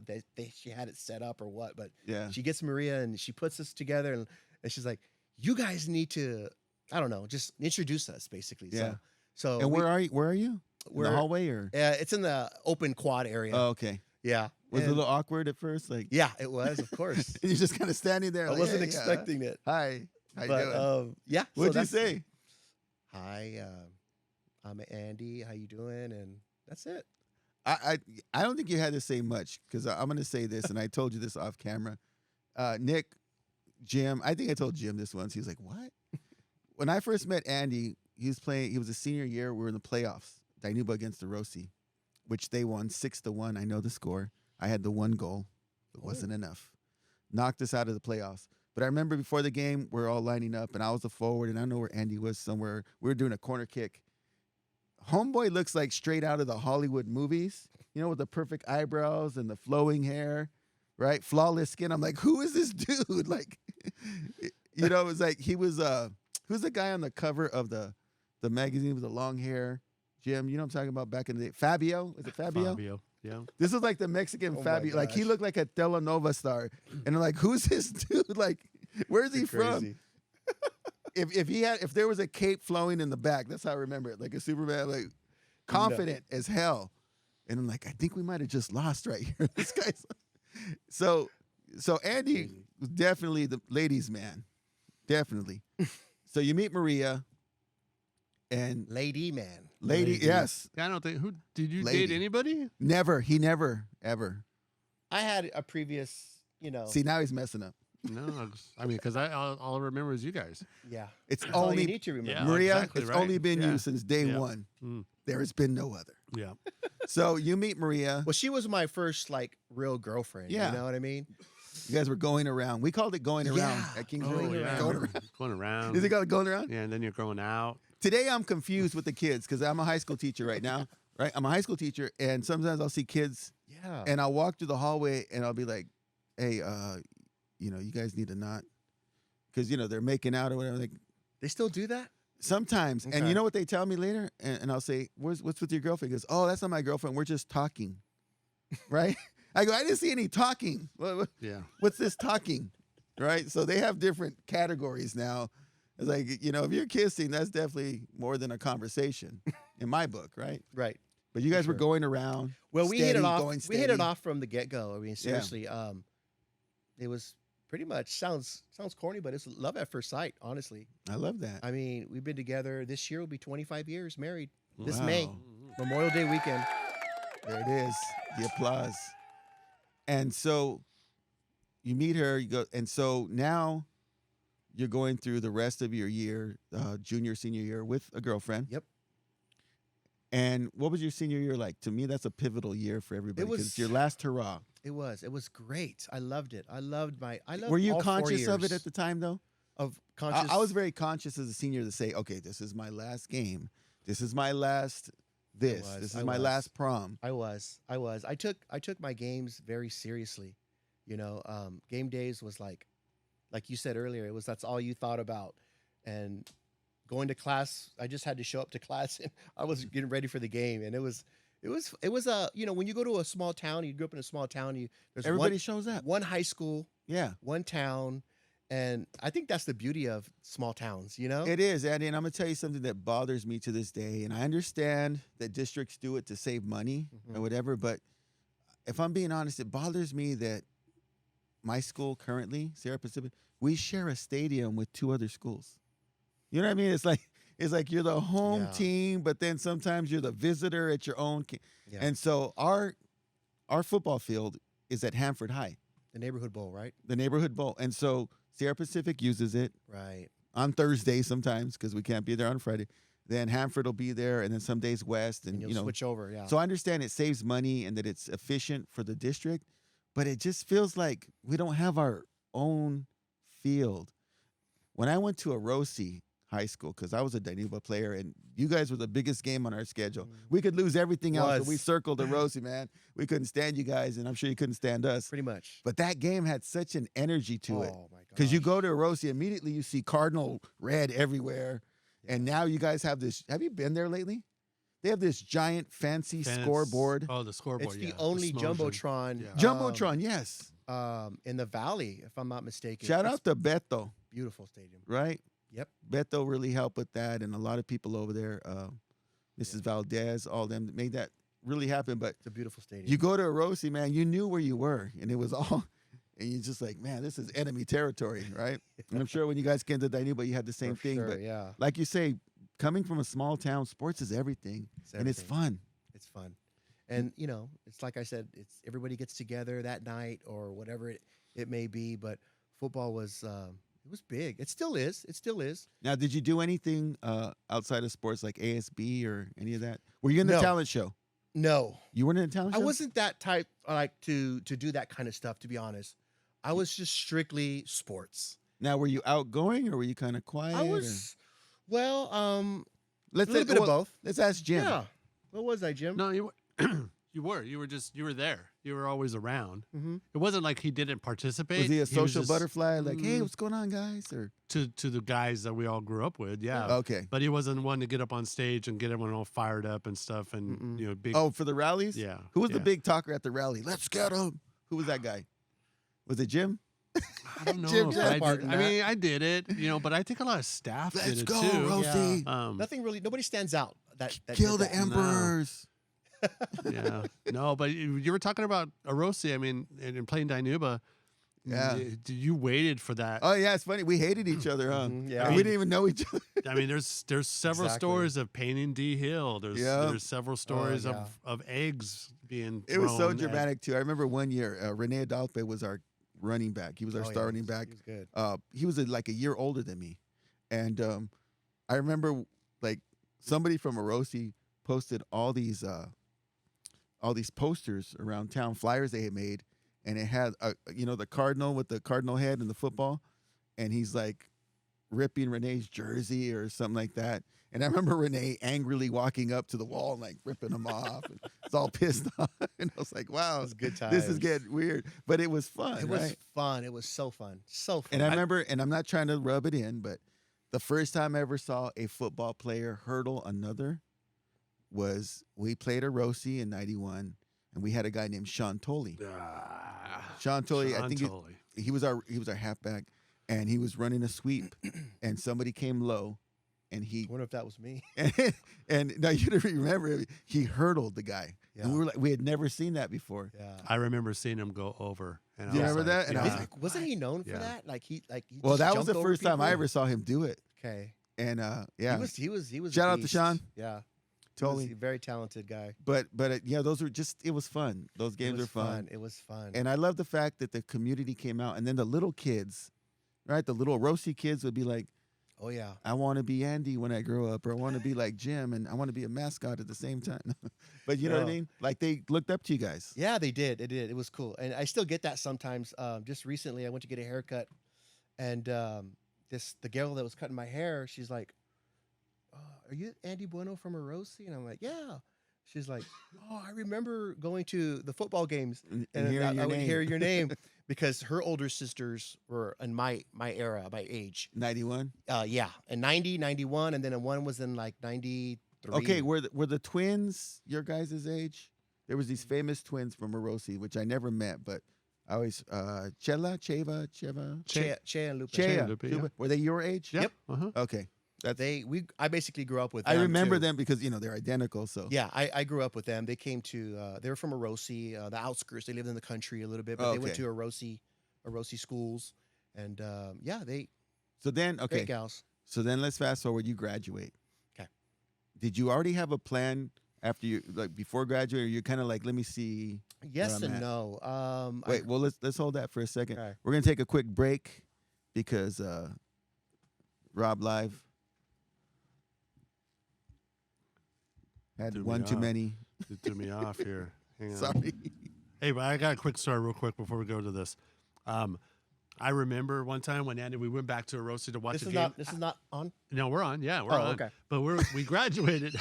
she had it set up or what, but Yeah. she gets Maria and she puts us together and she's like, "You guys need to, I don't know, just introduce us basically." Yeah. So And where are you? Where are you? In we're the hallway or? it's in the open quad area. Oh, okay. Yeah. Was it a And- little awkward at first? Like, Yeah, it was, of course. you're just kind of standing there. I like, wasn't "Hey, expecting it. Hi. How you But doing? yeah. so What'd you that's- say? Hi, I'm Andy. How you doing? And that's it. I don't think you had to say much because I'm going to say this, and I told you this off camera. Nick, Jim, I think I told Jim this once. He was like, "What?" When I first met Andy, he was playing. He was a senior year. We were in the playoffs, Dinuba against Orosi, which they won 6-1. I know the score. I had the one goal. It wasn't enough. Knocked us out of the playoffs. But I remember before the game, we're all lining up, and I was the forward, and I don't know where Andy was somewhere. We were doing a corner kick. Homeboy looks like straight out of the Hollywood movies, you know, with the perfect eyebrows and the flowing hair, right? Flawless skin. I'm like, who is this dude? Like, you know, it was like he was who's the guy on the cover of the magazine with the long hair? Jim, you know what I'm talking about back in the day? Fabio? Is it Fabio? Yeah. This was like the Mexican Oh my Fabio. Like he gosh. looked like a telenova star. And I'm like, who's this dude? Like, where's he from? Crazy. If there was a cape flowing in the back, that's how I remember it. Like a Superman, like confident as hell. And I'm like, I think we might have just lost right here. This guy's so Andy Crazy. was definitely the ladies' man. Definitely. So you meet Maria and Lady man. lady, Lady. yes. I don't think did you Lady. date anybody? He never, ever. I had a previous, See, now he's messing up. No, I mean, because all I remember is you guys. yeah. It's That's all you only need to remember. Yeah. Maria, exactly it's right. only been Yeah. you since day Yeah. one. Mm. There has been no other. Yeah. So you meet Maria. Well, she was my first like real girlfriend. Yeah. You know what I mean? You guys were going around. We called it going around Yeah. at Kings Oh, River. yeah. Going around. Going around. Is it called going around? Yeah, and then you're going out. Today I'm confused with the kids because I'm a high school teacher right now. Right? I'm a high school teacher, and sometimes I'll see kids Yeah. and I'll walk through the hallway and I'll be like, hey, you guys need to not, because they're making out or whatever. Like They still do that? sometimes, and Okay. you know what they tell me later, and I'll say, what's with your girlfriend? He goes, oh, that's not my girlfriend. We're just talking, right? I go, I didn't see any talking. Yeah. What's this talking, right? So they have different categories now. It's like, if you're kissing, that's definitely more than a conversation in my book, right? Right. But you guys were sure. going around. Well, we hit it steady, off. going We hit it steady. off from the get go. I mean, seriously. It was pretty much sounds corny, but it's love at first sight. Honestly, I love that. I mean, we've been together. This year will be 25 years married. This Wow. May. Memorial Day weekend. There it is. The applause. And so you meet her, you go, and so now you're going through the rest of your year, junior, senior year with a girlfriend. Yep. And what was your senior year like? To me, that's a pivotal year for everybody because it's your was- last hurrah. It was great. I loved it. I loved Were you all 4 conscious of it years at the time, though? of conscious. I was very conscious as a senior to say, okay, this is my last game. This is my last this. This is my last prom. I was. I took my games very seriously. You know, game days was like you said earlier, that's all you thought about. And going to class, I just had to show up to class and I was getting ready for the game. And it was you know, when you go to a small town, you grew up in a small town, there's Everybody shows up. one high school, Yeah. one town. And I think that's the beauty of small towns, you know? It is, Andy, and I'm gonna tell you something that bothers me to this day. And I understand that districts do it to save money or whatever, but if I'm being honest, it bothers me that my school currently, Sierra Pacific, we share a stadium with 2 other schools. You know what I mean? It's like you're the home Yeah. team, but then sometimes you're the visitor at your own. Yeah. And so our football field is at Hanford High, The neighborhood bowl, right? the neighborhood bowl, and so Sierra Pacific uses it Right. on Thursday sometimes because we can't be there on Friday. Then Hanford will be there, and then some days West, and And you'll you know. switch over, yeah. So I understand it saves money and that it's efficient for the district, but it just feels like we don't have our own field. When I went to Orosi High School, because I was a Danuba player, and you guys were the biggest game on our schedule. We could lose everything else, but we Was. circled Orosi, man. We couldn't stand you guys, and I'm sure you couldn't stand us. Pretty much. But that game had such an energy to it. Oh my god. Because you go to Orosi, immediately you see Cardinal red everywhere. And now you guys have this. Have you been there lately? They have this giant fancy Fence. scoreboard. Oh, the scoreboard. It's the yeah, only Smotion. jumbotron. Yeah. Jumbotron, yes. In the valley, if I'm not mistaken. Shout It's out to Beto, beautiful stadium. right? Yep. Beto really helped with that, and a lot of people over there, Mrs. Valdez, all them made that really happen. But It's a beautiful stadium. you go to Orosi, man, you knew where you were, and it was all, and you're just like, man, this is enemy territory, right? And I'm sure when you guys came to Danuba, you had the same For thing. sure, But yeah, like you say, coming from a small town, sports is everything, and it's everything. fun. It's fun, and you know, it's like I said, it's everybody gets together that night or whatever it may be. But football was it was big. It still is. It still is. Now, did you do anything outside of sports like ASB or any of that? Were you in the No. talent show? No, You weren't in the talent I show? wasn't that type like to do that kind of stuff. To be honest, I was just strictly sports. Now, were you outgoing or were you kind of quiet? I or- was well, Let's a little bit of both. Let's ask Jim. Yeah. What was I, Jim? No, you were. You were there. You were always around. Mm-hmm. It wasn't like he didn't participate. Was he a was social just- butterfly? Like, hey, Mm. what's going on, guys? Or to the guys that we all grew up with. Yeah. okay. But he wasn't one to get up on stage and get everyone all fired up and stuff, and Mm-mm. you know, big. Oh, for the rallies? yeah. Who was the yeah. big talker at the rally? Let's get him. Who was that guy? Was it Jim? I don't know. Jim's if got I, part did. in I that. mean, I did it, you know, but I think a lot of staff Let's did it go, too. Rosie. Nothing really. Nobody stands out. That Kill did the that. emperors. Yeah. No, but you were talking about Orosi. I mean, and playing Dinuba. Yeah. You waited for that. Oh, yeah, it's funny. We hated each other, huh? Mhm, yeah. And we didn't even know each other. I mean, there's several Exactly. stories of painting D Hill. Yeah. There's several stories yeah. of eggs being. It was so thrown at- dramatic, too. I remember one year, Rene Adalpe was our running back. He was our Oh, yeah, star he running was- back. He was good. He was like a year older than me. And I remember like somebody from Orosi posted all these posters around town, flyers they had made, and it had the cardinal with the cardinal head and the football, and he's like ripping Renee's jersey or something like that. And I remember Renee angrily walking up to the wall and like ripping him off. And it's all pissed off. And I was like, wow, It was good times. this is getting weird. But it was fun, It right? was fun. It was so fun. So fun. And I remember, and I'm not trying to rub it in, but the first time I ever saw a football player hurdle another was we played Orosi in '91, and we had a guy named Sean Tolley. Sean Tolley, I think he was our halfback, and he was running a sweep, and somebody came low, and I wonder if that was me. and now you don't remember, he hurdled the guy. Yeah. And we were like, we had never seen that before. Yeah. I remember seeing him go over. And Do you I was remember like, that? And I was yeah. like, Wasn't he known for Yeah. that? Like he Well, just that was jumped the over first time I people? ever saw him do it. Okay. And yeah, He was. Shout a out to beast. Sean. Yeah. totally. a very talented guy. But yeah, those were just, it was fun. Those games were fun. It was fun. And I love the fact that the community came out, and then the little kids, right? The little Orosi kids would be like, oh yeah. I want to be Andy when I grow up, or I want to be like Jim, and I want to be a mascot at the same time. But you know what I No. mean? Like they looked up to you guys. Yeah, they did. It did. It was cool. And I still get that sometimes. Just recently I went to get a haircut, and the girl that was cutting my hair, she's like, are you Andy Bueno from Orosi? And I'm like, yeah. She's like, oh, I remember going to the football games And and hearing your I would name. hear your name because her older sisters were in my era, my age. 91. Yeah, in 90, 91, and then one was in like 93. Okay, were the twins your guys' age? There was these famous twins from Orosi, which I never met, but I always Cheva. Che and Lupe. Che and Chea. Lupe, yeah. Were they your age? Yeah. Yep. Uh-huh. Okay. I basically grew up with I them. remember too. them because they're identical. So Yeah, I grew up with them. They came to they were from Orosi, the outskirts. They lived in the country a little bit, but they went Okay. to Orosi schools, and they So then, great okay. gals. So then let's fast forward. You graduate. 'Kay. Did you already have a plan after you, like before graduating? Or you're kind of like, let me see. Yes I'm and at. no. Wait, well let's hold that for a second. Okay. We're gonna take a quick break because RobLive had Threw me one too off. many. You threw me off here. Hang on. Sorry. Hey, but I got a quick story real quick before we go to this. I remember one time when Andy, we went back to Orosi to watch This a is game. not. This is not on. No, we're on. Yeah, we're Oh, on. okay. But we graduated.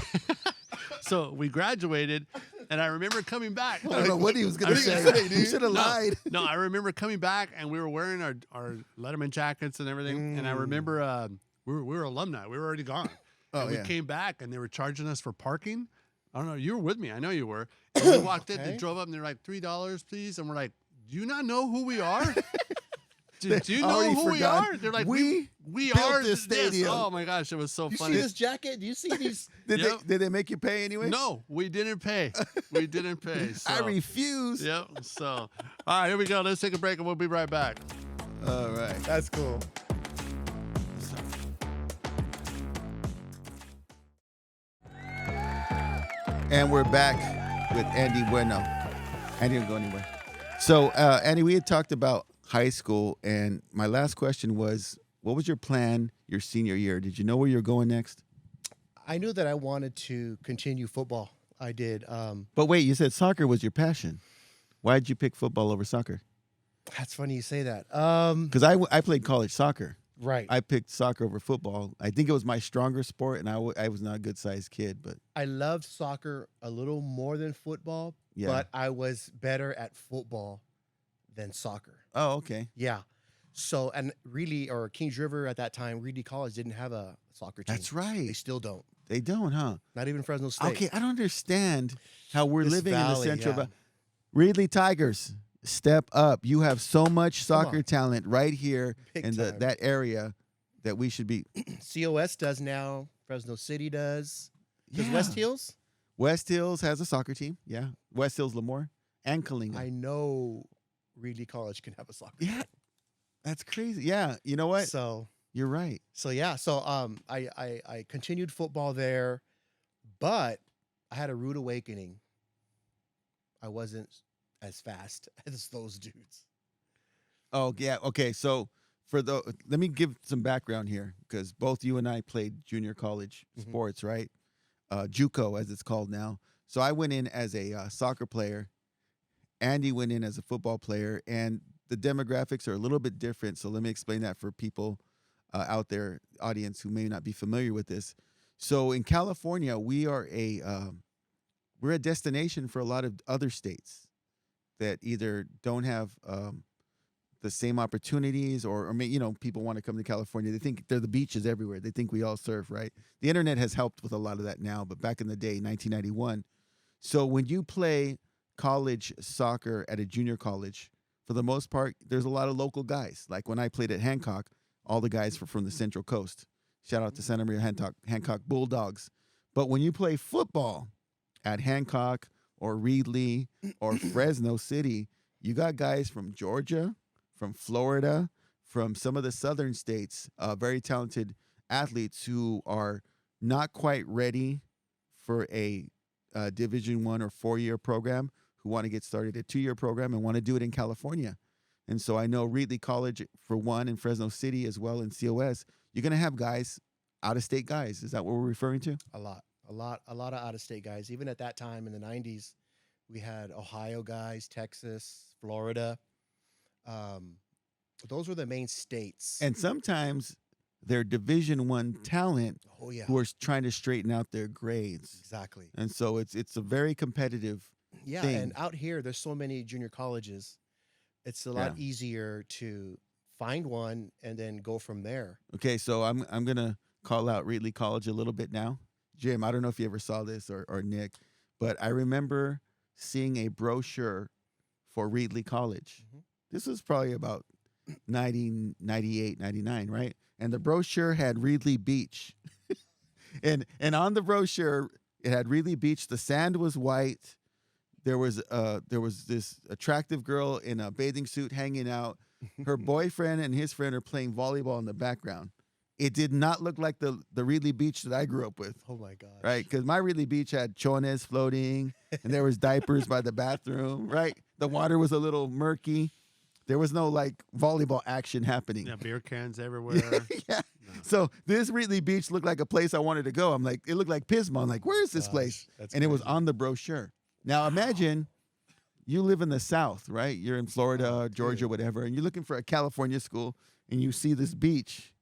So we graduated, and I remember coming back. I don't know what he was gonna I say. think- You should have No. lied. No, I remember coming back, and we were wearing our Letterman jackets and everything. And I remember we were alumni. We were already gone. Oh, And we yeah. came back, and they were charging us for parking. I don't know. You were with me. I know you were. And we walked in. They Okay. drove up, and they're like, $3, please. And we're like, do you not know who we are? Do you know already who we forgot. are? They're like, We we built are this yes. stadium. Oh my gosh, it was so You funny. see this jacket? Do you see these? Did Yep. they make you pay anyway? No, we didn't pay. We didn't pay. So. I refuse. Yep. So, all right, here we go. Let's take a break, and we'll be right back. All right. That's cool. And we're back with Andy Bueno. Andy didn't go anywhere. So, Andy, we had talked about high school, and my last question was, what was your plan your senior year? Did you know where you were going next? I knew that I wanted to continue football. I did. But wait, you said soccer was your passion. Why did you pick football over soccer? That's funny you say that. Because I played college soccer. Right. I picked soccer over football. I think it was my stronger sport, and I was not a good-sized kid, but I loved soccer a little more than football, yeah. but I was better at football than soccer. Oh, okay. Yeah. So, and really, or Kings River at that time, Reedley College didn't have a soccer team. That's They right. still don't. They don't, huh? Not even Fresno State. Okay, I don't understand how we're This living in the valley, central. yeah. Reedley Tigers, step up! You have so much Come soccer on. talent right here Big in time. that area that we should be. COS does now. Fresno City does. Does Yeah. West Hills? West Hills has a soccer team. Yeah, West Hills, Lemoore, and Kalinga. I know Reedley College can have a soccer Yeah, that's crazy. Yeah, you know what? So You're right. yeah. So I continued football there, but I had a rude awakening. I wasn't as fast as those dudes. Oh yeah. Okay. So let me give some background here because both you and I played junior college Mhm. sports, right? JUCO as it's called now. So I went in as a soccer player. Andy went in as a football player, and the demographics are a little bit different. So let me explain that for people out there, audience who may not be familiar with this. So in California, we're a destination for a lot of other states that either don't have the same opportunities or people want to come to California. They think there are the beaches everywhere. They think we all surf, right? The internet has helped with a lot of that now, but back in the day, 1991. So when you play college soccer at a junior college, for the most part, there's a lot of local guys. Like when I played at Hancock, all the guys were from the Central Coast. Shout out to Santa Maria Hancock Bulldogs. But when you play football at Hancock or Reedley or Fresno City, you got guys from Georgia, from Florida, from some of the southern states, very talented athletes who are not quite ready for a Division 1 or 4-year program who want to get started a 2-year program and want to do it in California. And so I know Reedley College for one in Fresno City as well in COS. You're going to have guys, out-of-state guys. Is that what we're referring to? A lot of out-of-state guys. Even at that time in the 90s, we had Ohio guys, Texas, Florida. Those were the main states. And sometimes they're Division 1 talent Oh yeah, who are trying to straighten out their grades. exactly. And so it's a very competitive Yeah, thing. and out here, there's so many junior colleges. It's a lot easier to find one and then go from there. Okay, so I'm gonna call out Reedley College a little bit now. Jim, I don't know if you ever saw this or Nick, but I remember seeing a brochure for Reedley College. Mhm. This was probably about 98, 99, right? And the brochure had Reedley Beach. and on the brochure, it had Reedley Beach. The sand was white. There was this attractive girl in a bathing suit hanging out. Her boyfriend and his friend are playing volleyball in the background. It did not look like the Reedley Beach that I grew up with, Oh my gosh. right? Because my Reedley Beach had chones floating, and there was diapers by the bathroom, right? The water was a little murky. There was no like volleyball action happening. Yeah, beer cans everywhere. Yeah. No. So this Reedley Beach looked like a place I wanted to go. I'm like, it looked like Pismo. I'm like, where is this Gosh, place? that's And it was crazy. on the brochure. Now imagine you live in the South, right? You're in Florida, Oh, Georgia, dude. whatever, and you're looking for a California school, and you see this beach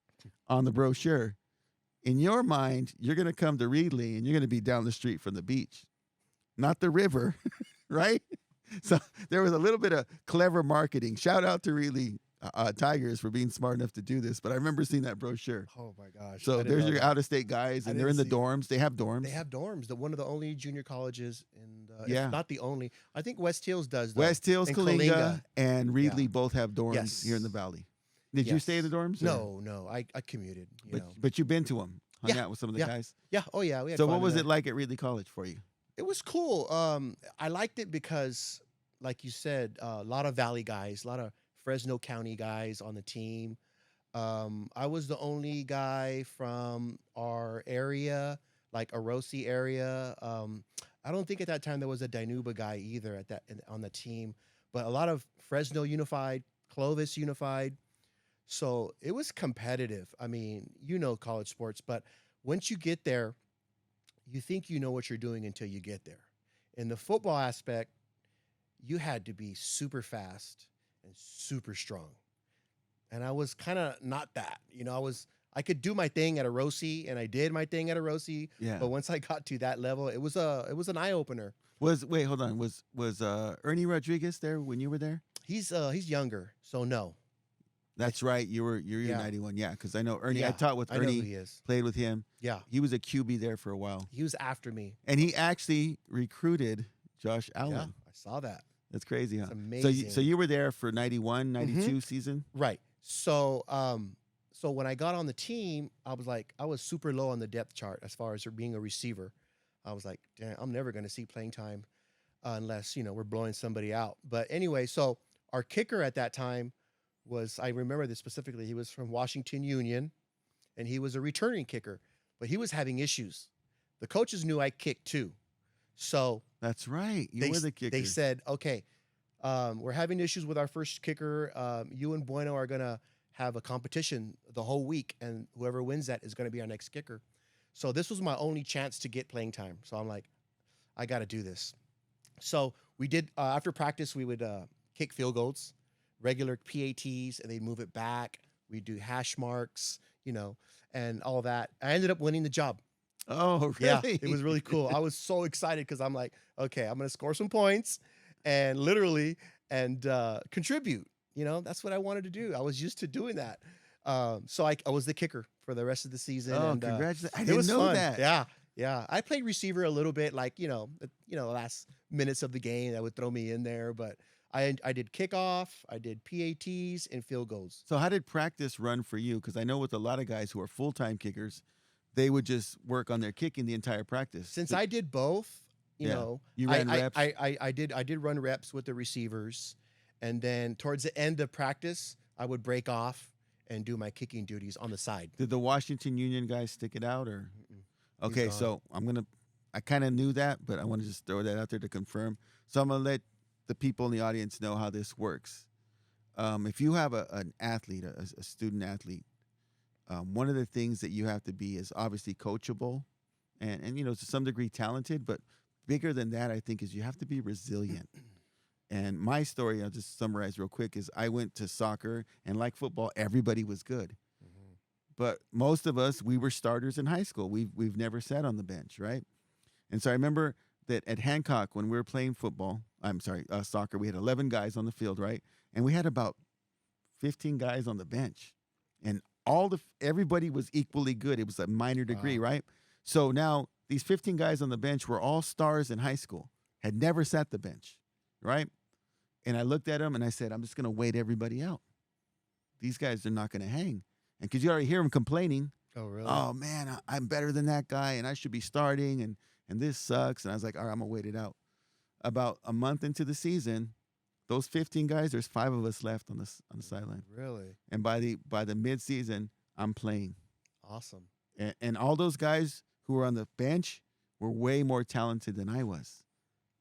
on the brochure. In your mind, you're going to come to Reedley, and you're going to be down the street from the beach, not the river, right? So there was a little bit of clever marketing. Shout out to Reedley Tigers for being smart enough to do this. But I remember seeing that brochure. Oh my gosh. I So didn't there's know your that. out-of-state guys, I and they're in the didn't see- dorms. They have dorms. They have dorms. One of the only junior colleges in the, Yeah. if not the only. I think West Hills does. Though. West Hills, and Kalinga, and Reedley Yeah. both have dorms here in the Yes. valley. Did you stay in the dorms? or- No. I commuted. You know. But you've been to them, hung Yeah, out with some of the yeah. guys. Yeah. Oh yeah. We had So fun what in was there. it like at Reedley College for you? It was cool. I liked it because, like you said, a lot of Valley guys, a lot of Fresno County guys on the team. I was the only guy from our area, like Orosi area. I don't think at that time there was a Dinuba guy either on the team, but a lot of Fresno Unified, Clovis Unified. So it was competitive. I mean, you know college sports, but once you get there, you think you know what you're doing until you get there. In the football aspect, you had to be super fast and super strong. And I was kind of not that. You know, I could do my thing at Orosi, and I did my thing at Orosi. Yeah. But once I got to that level, it was an eye opener. Wait, hold on. Was Ernie Rodriguez there when you were there? He's younger, so no. That's right. You're Yeah. 91. Yeah, because I know Ernie. I Yeah, taught with I know who Ernie. he is. Played with him. Yeah, He was a QB there for a while, he was after me. and he actually recruited Josh Allen. Yeah, I saw that. That's crazy, huh? It's So amazing. so you were there for 91, 92 season. Right. So when I got on the team, I was super low on the depth chart as far as being a receiver. I was like, damn, I'm never going to see playing time unless, we're blowing somebody out. But anyway, so our kicker at that time I remember this specifically, he was from Washington Union, and he was a returning kicker, but he was having issues. The coaches knew I kicked too. So That's right. You were the kicker. they said, okay, we're having issues with our first kicker. You and Bueno are going to have a competition the whole week, and whoever wins that is going to be our next kicker. So this was my only chance to get playing time. So I'm like, I got to do this. So we did, after practice, we would kick field goals, regular PATs, and they'd move it back. We'd do hash marks, and all that. I ended up winning the job. Oh, really? Yeah, it was really cool. I was so excited because I'm like, okay, I'm going to score some points and contribute. That's what I wanted to do. I was used to doing that. So I was the kicker for the rest of the season. Oh, and, congratulations! I it didn't was know fun. that. Yeah. I played receiver a little bit, like, the last minutes of the game that would throw me in there. But I did kickoff, I did PATs, and field goals. So how did practice run for you? Because I know with a lot of guys who are full-time kickers, they would just work on their kicking the entire practice. Since I did both, you ran reps. I did run reps with the receivers, and then towards the end of practice, I would break off and do my kicking duties on the side. Did the Washington Union guys stick it out, or? Mm-mm. Okay, gone. so I'm gonna I kind of knew that, but I want to just throw that out there to confirm. So I'm gonna let the people in the audience know how this works. If you have an athlete, a student athlete, one of the things that you have to be is obviously coachable, and to some degree talented. But bigger than that, I think, is you have to be resilient. And my story, I'll just summarize real quick, is I went to soccer, and like football, everybody was good. But most of us, we were starters in high school. We've never sat on the bench, right? And so I remember that at Hancock, when we were playing soccer, we had 11 guys on the field, right? And we had about 15 guys on the bench. And everybody was equally good. It was a minor degree, right? So now these 15 guys on the bench were all stars in high school, had never sat the bench, right? And I looked at them and I said, I'm just going to wait everybody out. These guys are not going to hang. And because you already hear them complaining. Oh, really? Oh, man, I'm better than that guy and I should be starting and this sucks. And I was like, all right, I'm going to wait it out. About a month into the season, those 15 guys, there's 5 of us left on the sideline. Really? And by the mid-season, I'm playing. Awesome. And all those guys who were on the bench were way more talented than I was.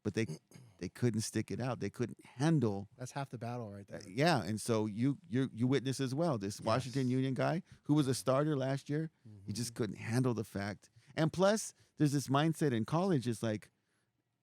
But they couldn't stick it out. They couldn't handle. That's half the battle right there. Yeah, and so you witness as well. This Washington Union guy who was a starter last year, he just couldn't handle the fact. And plus, there's this mindset in college. It's like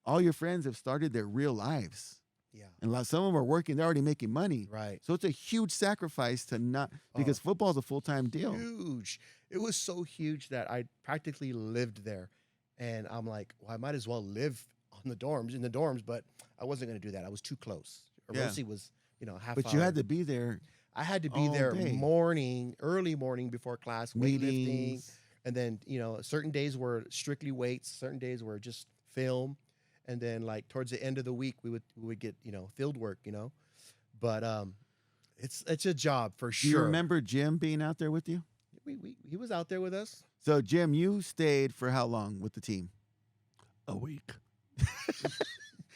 all your friends have started their real lives. Yeah. And some of them are working. They're already making money. Right. So it's a huge sacrifice to not, because football is a full-time deal. Huge. It was so huge that I practically lived there. And I'm like, well, I might as well live in the dorms, but I wasn't going to do that. I was too close. Orosi was, half But hour. you had to be there. I had to be all there day. early morning before class, weightlifting. Meetings. And then, certain days were strictly weights, certain days were just film. And then like towards the end of the week, we would get, field work, But it's a job for sure. Do you remember Jim being out there with you? He was out there with us. So Jim, you stayed for how long with the team? A week.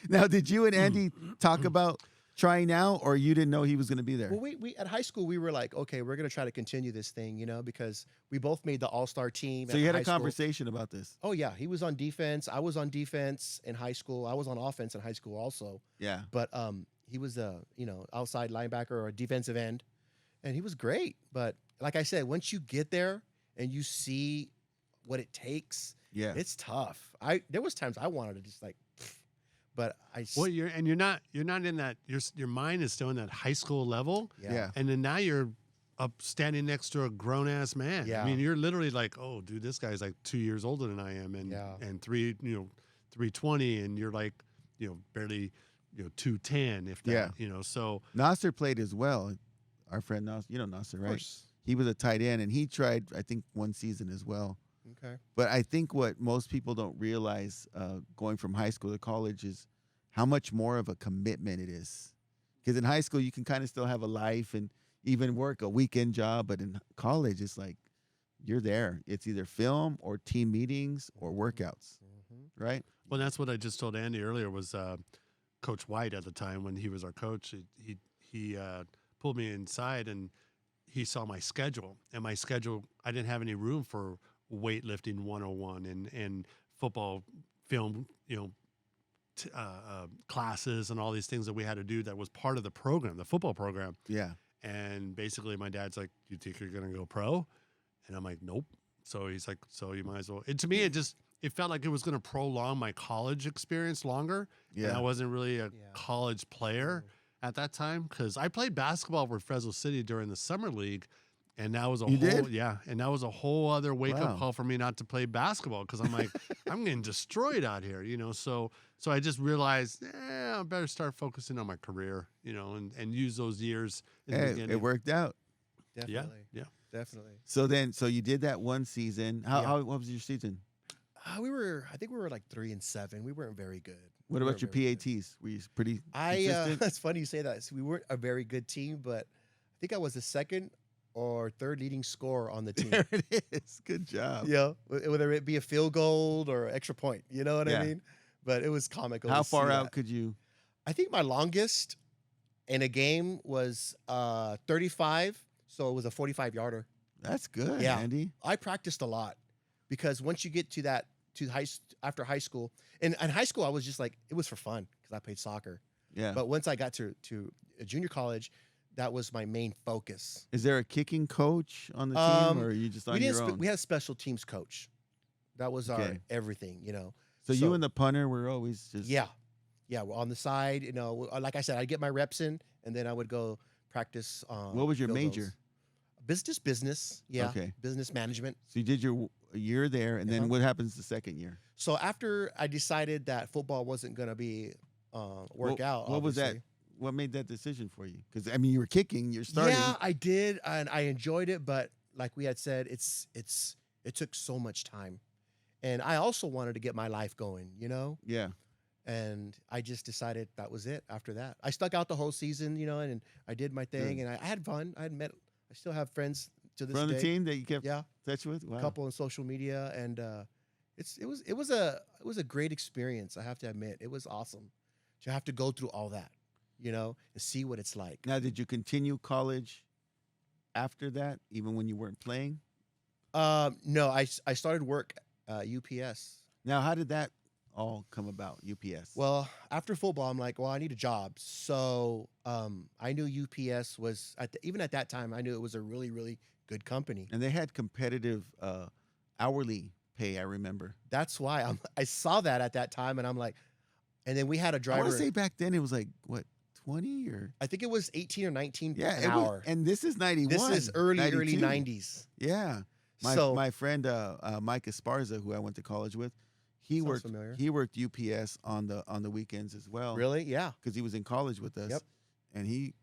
Now, did you and Andy talk about trying out, or you didn't know he was going to be there? Well, we at high school, we were like, okay, we're going to try to continue this thing, because we both made the all-star team. So you had a conversation about this? Oh, yeah. He was on defense. I was on defense in high school. I was on offense in high school also. Yeah. But he was a, outside linebacker or a defensive end, and he was great. But like I said, once you get there and you see what it takes, it's tough. There was times I wanted to just like, but you're not in that. Your mind is still in that high school level. Yeah. And then now you're up standing next to a grown ass man. Yeah. I mean, you're literally like, oh, dude, this guy's like 2 years older than I am, and 320, and you're like, barely, 210 if that. So Nasser played as well. Our friend Nasser, Nasser, right? Of course. He was a tight end, and he tried, I think, one season as well. Okay. But I think what most people don't realize going from high school to college is how much more of a commitment it is. Because in high school, you can kind of still have a life and even work a weekend job. But in college, it's like you're there. It's either film or team meetings or workouts, right? Well, that's what I just told Andy earlier was Coach White at the time when he was our coach. He pulled me inside and he saw my schedule. And my schedule, I didn't have any room for weightlifting 101 and football film, classes and all these things that we had to do that was part of the program, the football program. Yeah. And basically my dad's like, you think you're going to go pro? And I'm like, nope. So he's like, so you might as well. And to me, it felt like it was going to prolong my college experience longer. Yeah. And I wasn't really a college player at that time because I played basketball for Fresno City during the summer league. And that was and that was a whole other wake-up call for me not to play basketball because I'm like, I'm getting destroyed out here, So I just realized, I better start focusing on my career, and use those years in the beginning. It worked out. Definitely. Yeah. Definitely. So you did that one season. What was your season? I think we were like 3-7. We weren't very good. What about your PATs? Were you pretty consistent? It's funny you say that. So we weren't a very good team, but I think I was the second or third leading scorer on the team. There it is. Good job. Yeah, whether it be a field goal or extra point, you know what I mean? But it was comical. How to see far out that. could you? I think my longest in a game was 35, so it was a 45-yarder. That's good, Yeah. Andy. I practiced a lot because once you get to that after high school. And in high school, I was just like, it was for fun because I played soccer. Yeah. But once I got to a junior college, that was my main focus. Is there a kicking coach on the team, or are you just on your own? We had a special teams coach. That was our everything, you know. So you and the punter were always just yeah, on the side, you know. Like I said, I'd get my reps in, and then I would go practice. What was your major? Business. Yeah. Okay. Business management. So you did your year there, and then what happens the second year? So after I decided that football wasn't going to be work out. What was that? What made that decision for you? Because I mean, you were kicking, you're starting. Yeah, I did, and I enjoyed it. But like we had said, it took so much time, and I also wanted to get my life going. You know. Yeah. And I just decided that was it. After that, I stuck out the whole season, you know, and I did my thing, and I had fun. I still have friends to this day. From the team that you kept touch with? Wow. A couple on social media, and it was a great experience. I have to admit, it was awesome to have to go through all that, you know, and see what it's like. Now, did you continue college after that, even when you weren't playing? No, I started work UPS. Now, how did that all come about, UPS? Well, after football, I'm like, well, I need a job. So I knew UPS was, even at that time, I knew it was a really, really good company. And they had competitive hourly pay, I remember. That's why I saw that at that time, and I'm like, and then we had a driver. I want to say back then it was like, what, 20 or? I think it was 18 or 19 an hour. And this is 91. This is early 90s. Yeah. My friend Mike Esparza, who I went to college with, he worked UPS on the weekends as well. Really? Yeah. Because he was in college with us. Yep. And he,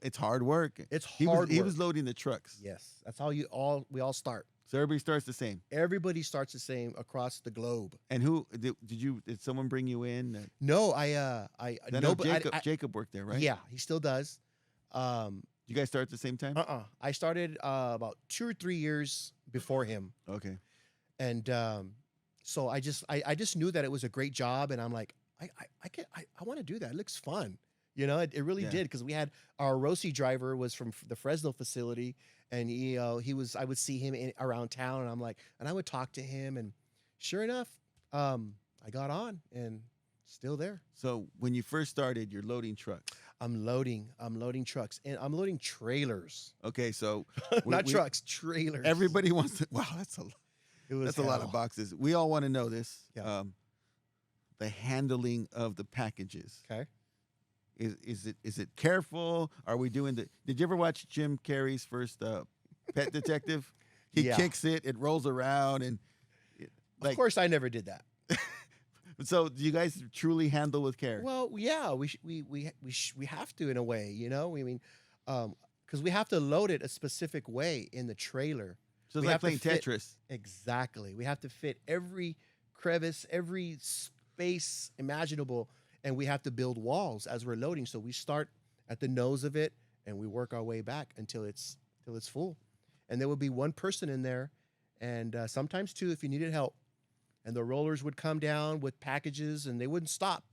it's hard work. It's hard work. He was loading the trucks. Yes. That's how we all start. So everybody starts the same. Everybody starts the same across the globe. And who did someone bring you in? No, Jacob worked there, right? Yeah, he still does. You guys start at the same time? I started about 2 or 3 years before him. Okay. And so I just knew that it was a great job, and I'm like, I want to do that. It looks fun. You know, it really did, because we had our Orosi driver was from the Fresno facility, and I would see him around town, and I'm like, and I would talk to him, and sure enough, I got on and still there. So when you first started, you're loading trucks. I'm loading trucks, and I'm loading trailers. Okay, so not trucks, trailers. Everybody wants to. Wow, that's a lot of boxes. We all want to know this. Yeah. The handling of the packages. Okay. Is it careful? Are we doing the? Did you ever watch Jim Carrey's first Pet Detective? He kicks it, it rolls around, and of course I never did that. So do you guys truly handle with care? Well, yeah, we have to, in a way, you know. I mean, because we have to load it a specific way in the trailer. So it's like playing Tetris. Exactly. We have to fit every crevice, every space imaginable, and we have to build walls as we're loading. So we start at the nose of it, and we work our way back until it's full. And there would be one person in there, and sometimes two if you needed help. And the rollers would come down with packages, and they wouldn't stop.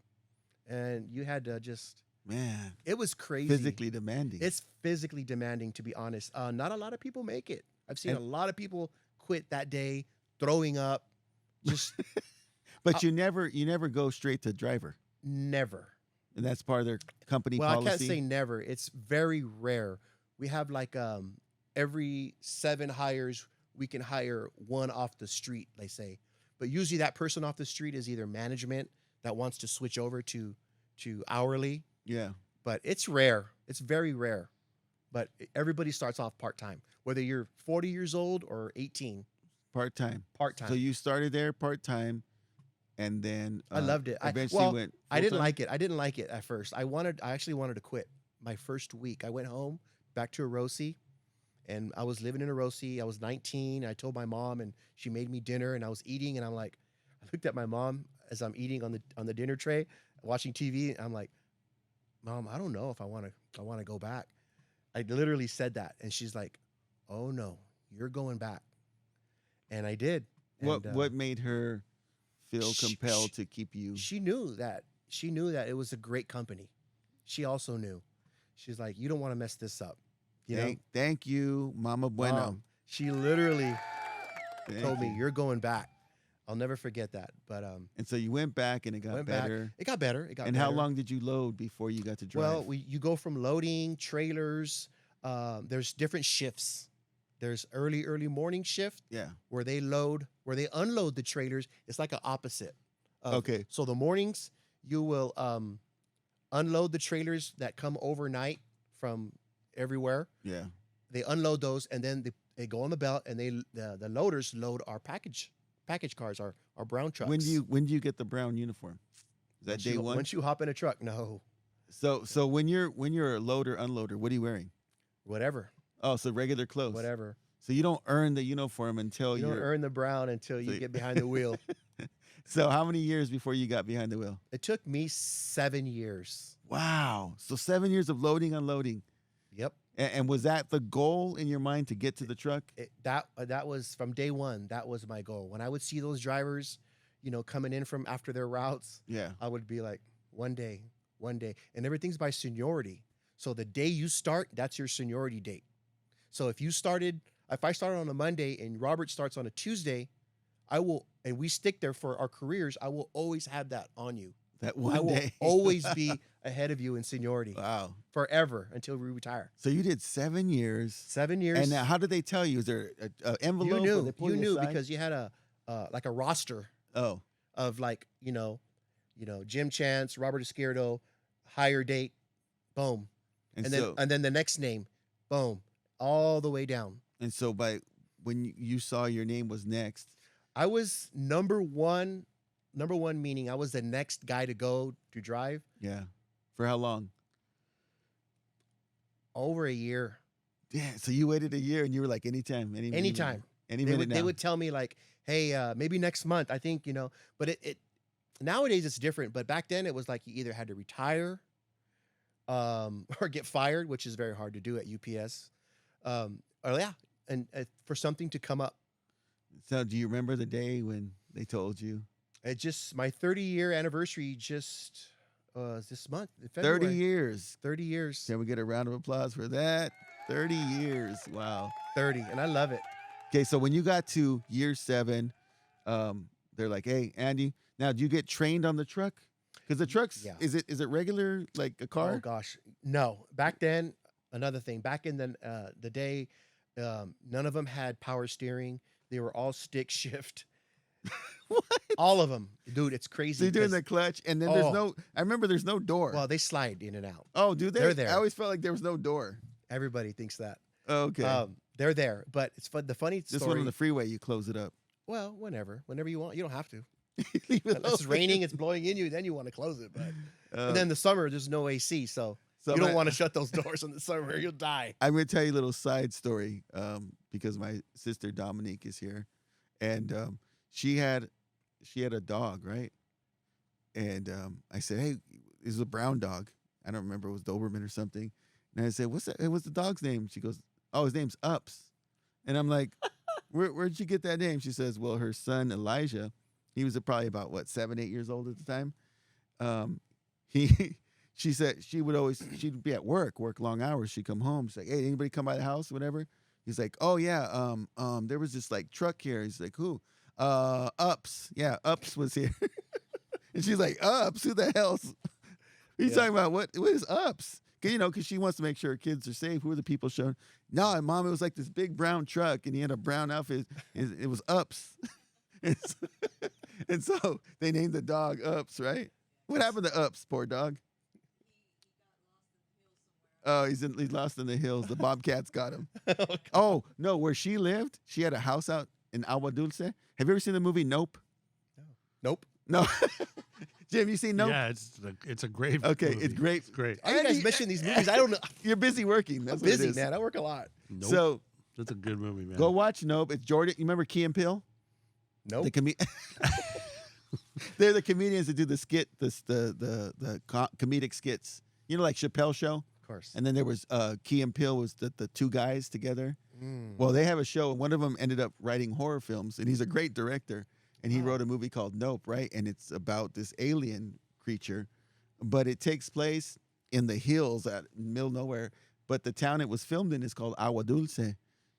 And you had to just... Man. It was crazy. Physically demanding. It's physically demanding, to be honest. Not a lot of people make it. I've seen a lot of people quit that day, throwing up. Just, but you never go straight to driver. Never. And that's part of their company policy? Well, I can't say never. It's very rare. We have like every 7 hires, we can hire one off the street, they say. But usually that person off the street is either management that wants to switch over to hourly. Yeah. But it's rare. It's very rare. But everybody starts off part-time, whether you're 40 years old or 18. Part-time. Part-time. So you started there part-time, and then I loved it. Eventually went full-time? I didn't like it. I didn't like it at first. I actually wanted to quit my first week. I went home, back to Orosi, and I was living in Orosi. I was 19. I told my mom, and she made me dinner, and I was eating, and I'm like, I looked at my mom as I'm eating on the dinner tray, watching TV. And I'm like, Mom, I don't know if I want to go back. I literally said that, and she's like, "Oh no, you're going back." And I did. What made her feel compelled to keep you? She knew that it was a great company. She also knew. She's like, "You don't want to mess this up." Thank you, Mama Bueno. She literally told me, "You're going back." I'll never forget that. But And so you went back and it got went back. better. It got better. It got And better. how long did you load before you got to drive? Well, you go from loading trailers. There's different shifts. There's early morning shift yeah. where they unload the trailers. It's like an opposite. Okay. So the mornings you will unload the trailers that come overnight from everywhere. Yeah. They unload those, and then they go on the belt, and the loaders load our package cars, our brown trucks. When do you get the brown uniform? Is that day one? Once you hop in a truck, no. So when you're a loader unloader, what are you wearing? Whatever. Oh, so regular clothes. Whatever. So you don't earn the uniform until You don't earn the brown until you get behind the wheel. So how many years before you got behind the wheel? It took me 7 years. Wow. So 7 years of loading, unloading. Yep. And was that the goal in your mind to get to the truck? That was from day one. That was my goal. When I would see those drivers, coming in from after their routes, Yeah. I would be like, one day. And everything's by seniority. So the day you start, that's your seniority date. So if I started on a Monday and Robert starts on a Tuesday, and we stick there for our careers, I will always have that on you. That I one will day. always be ahead of you in seniority. Wow. Forever until we retire. So you did 7 years. 7 years. And now how did they tell you? Is there an envelope? You or they knew. pull You knew aside? because you had a like a roster Oh. of like, Jim Chance, Robert Izquierdo, hire date, boom. And then the next name, boom, all the way down. And so when you saw your name was next. I was number one meaning I was the next guy to go to drive. Yeah. For how long? Over a year. Yeah. So you waited a year and you were like, anytime. Anytime. Any minute now. They would tell me like, hey, maybe next month, I think, but it nowadays it's different. But back then it was like you either had to retire or get fired, which is very hard to do at UPS. And for something to come up. So do you remember the day when they told you? It just, my 30-year anniversary just this month, in February. 30 years. 30 years. Can we get a round of applause for that? 30 years. Wow. 30, and I love it. Okay, so when you got to year 7, they're like, hey, Andy, now do you get trained on the truck? Because the trucks, Yeah. is it regular, like a car? Oh, gosh. No. Back then, another thing, back in the day, none of them had power steering. They were all stick shift. What? All of them. Dude, it's crazy. So you're doing the clutch, and then I remember there's no door. Well, they slide in and out. Oh, do they? They're there. I always felt like there was no door. Everybody thinks that. Okay. They're there. But it's fun. The funny This story. one on the freeway, you close it up. Well, whenever you want. You don't have to. Leave it Unless it's open. raining, it's blowing in you, then you want to close it. But and then Uh, the summer, there's no AC, so you don't want to shut those doors in the summer. You'll die. I'm going to tell you a little side story because my sister Dominique is here, and she had a dog, right? And I said, hey, this is a brown dog. I don't remember, it was Doberman or something. And I said, what's that? Hey, what's the dog's name? She goes, oh, his name's Ups. And I'm like, where'd you get that name? She says, well, her son Elijah, he was probably about 7, 8 years old at the time. She said she'd be at work long hours. She'd come home. She's like, hey, anybody come by the house, whatever? He's like, oh yeah, there was this like truck here. He's like, who? Ups. Yeah, Ups was here. And she's like, Ups? Who the hell's? He's talking about what is Ups? Because she wants to make sure her kids are safe. Who are the people showing? No, Mom, it was like this big brown truck, and he had a brown outfit. It was Ups. And so they named the dog Ups, right? What happened to Ups, poor dog? Oh, he's lost in the hills. The bobcats got him. Oh, no, where she lived, she had a house out in Agua Dulce. Have you ever seen the movie Nope? Nope. No. Jim, you seen Nope? Yeah, it's a great Okay, movie. it's great. It's great. Why you guys mention these movies? I don't know. You're busy working. I'm That's what it busy, is. man. I work a lot. Nope. So That's a good movie, man. go watch Nope. It's Jordan. You remember Key and Peele? Nope. They're the comedians that do the skit, comedic skits. Like Chappelle Show. Of course. And then there was Key and Peele was the two guys together. Well, they have a show, and one of them ended up writing horror films, and he's a great director. And he wrote a movie called Nope, right? And it's about this alien creature, but it takes place in the hills at middle of nowhere. But the town it was filmed in is called Agua Dulce.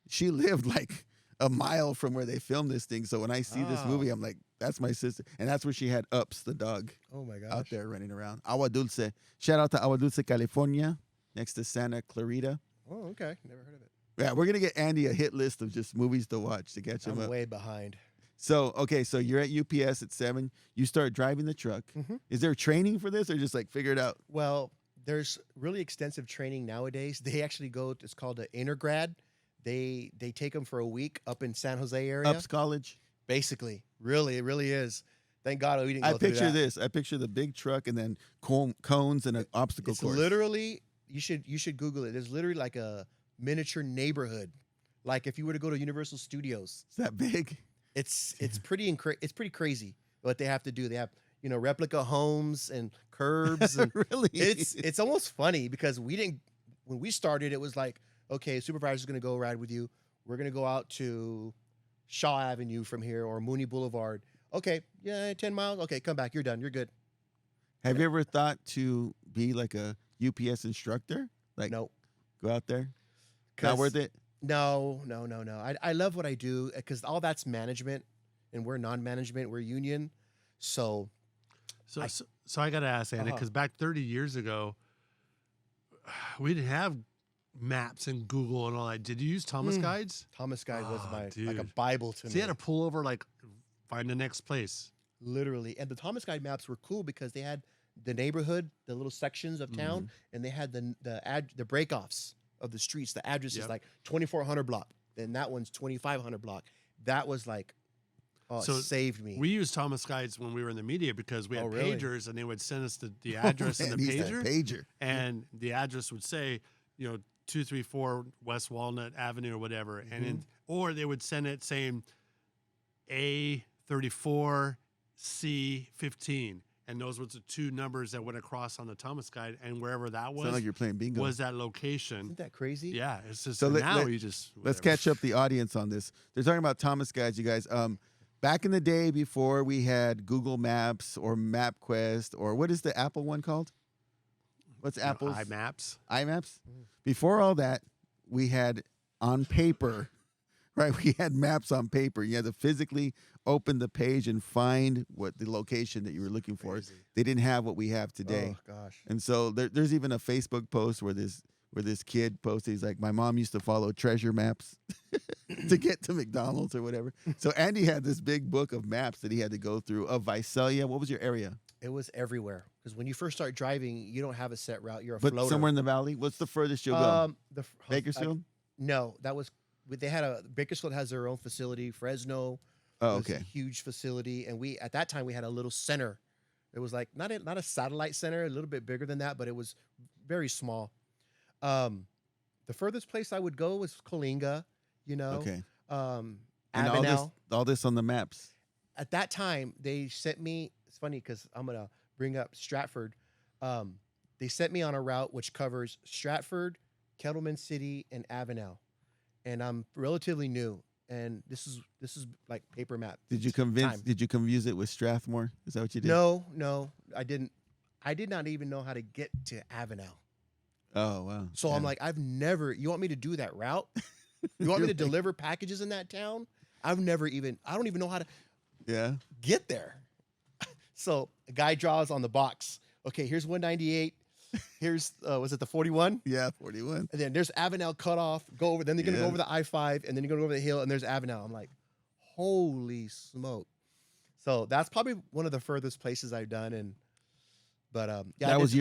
She lived like a mile from where they filmed this thing. So when I see this movie, I'm like, that's my sister. And that's where she had Ups, the dog, Oh my gosh. out there running around. Agua Dulce. Shout out to Agua Dulce, California, next to Santa Clarita. Oh, okay. Never heard of it. Yeah, we're going to get Andy a hit list of just movies to watch to catch him I'm up. way behind. So, okay, so you're at UPS at 7. You start driving the truck. Mhm. Is there training for this or just like figure it out? Well, there's really extensive training nowadays. They actually go, it's called an intergrad. They take them for a week up in San Jose area. Ups College? Basically. Really, it really is. Thank God we didn't go I through picture that. this. I picture the big truck and then cones and an obstacle It's course. literally, you should Google it. There's literally like a miniature neighborhood. Like if you were to go to Universal Studios. Is that big? It's pretty crazy what they have to do. They have, replica homes and curbs and Really? it's almost funny because when we started, it was like, okay, supervisor's going to go ride with you. We're going to go out to Shaw Avenue from here or Mooney Boulevard. Okay, yeah, 10 miles. Okay, come back. You're done. You're good. Have you ever thought to be like a UPS instructor? Like, No. go out there? 'Cause- Not worth it? No. I love what I do because all that's management and we're non-management. We're union. So So I got to ask, Anna, because back 30 years ago, we didn't have maps and Google and all that. Did you use Thomas Guides? Thomas Guide was Oh, like a dude. Bible to So me. you had to pull over, like, find the next place. Literally. And the Thomas Guide maps were cool because they had the neighborhood, the little sections of town, and they had the break-offs of the streets, the addresses, Yep. like 2400 block. And that one's 2500 block. That was like, it So saved me. We used Thomas Guides when we were in the media because we had Oh, really? pagers and they would send us the address Man, in the he's that pager. pager. And the address would say, 234 West Walnut Avenue or whatever. And then, or they would send it saying A34 C15. And those were the two numbers that went across on the Thomas Guide. And wherever that Sound like you're playing bingo. was that location. Isn't that crazy? Yeah, it's just So now you just let's whatever. catch up the audience on this. They're talking about Thomas Guides, you guys. Back in the day before we had Google Maps or MapQuest or what is the Apple one called? What's Apple's? iMaps. iMaps. Before all that, we had on paper, right? We had maps on paper. You had to physically open the page and find what the location that you were looking for. Crazy. They didn't have what we have today. Oh, gosh. And so there's even a Facebook post where this kid posted, he's like, my mom used to follow treasure maps to get to McDonald's or whatever. So Andy had this big book of maps that he had to go through of Visalia. What was your area? It was everywhere. Because when you first start driving, you don't have a set route. You're a But floater. somewhere in the valley? What's the furthest you'll go? Bakersfield? No, that was, they had Bakersfield has their own facility. Fresno. Oh, was a okay. huge facility. And at that time, we had a little center. It was like, not a satellite center, a little bit bigger than that, but it was very small. The furthest place I would go was Coalinga, Okay. And Avenel. all this on the maps. At that time, they sent me, it's funny because I'm going to bring up Stratford. They sent me on a route which covers Stratford, Kettleman City, and Avenel. And I'm relatively new. And this is like paper map. Did you confuse it with Strathmore? Is that what you did? No, I didn't. I did not even know how to get to Avenel. Oh, wow. So I'm like, you want me to do that route? You want me to deliver packages in that town? I don't even know how to get there. So a guy draws on the box. Okay, here's 198. Here's, was it the 41? Yeah, 41. And then there's Avenel cutoff. Go over, then they're going to go over the I-5, and then you're going to go over the hill, and there's Avenel. I'm like, holy smoke. So that's probably one of the furthest places I've done. But that was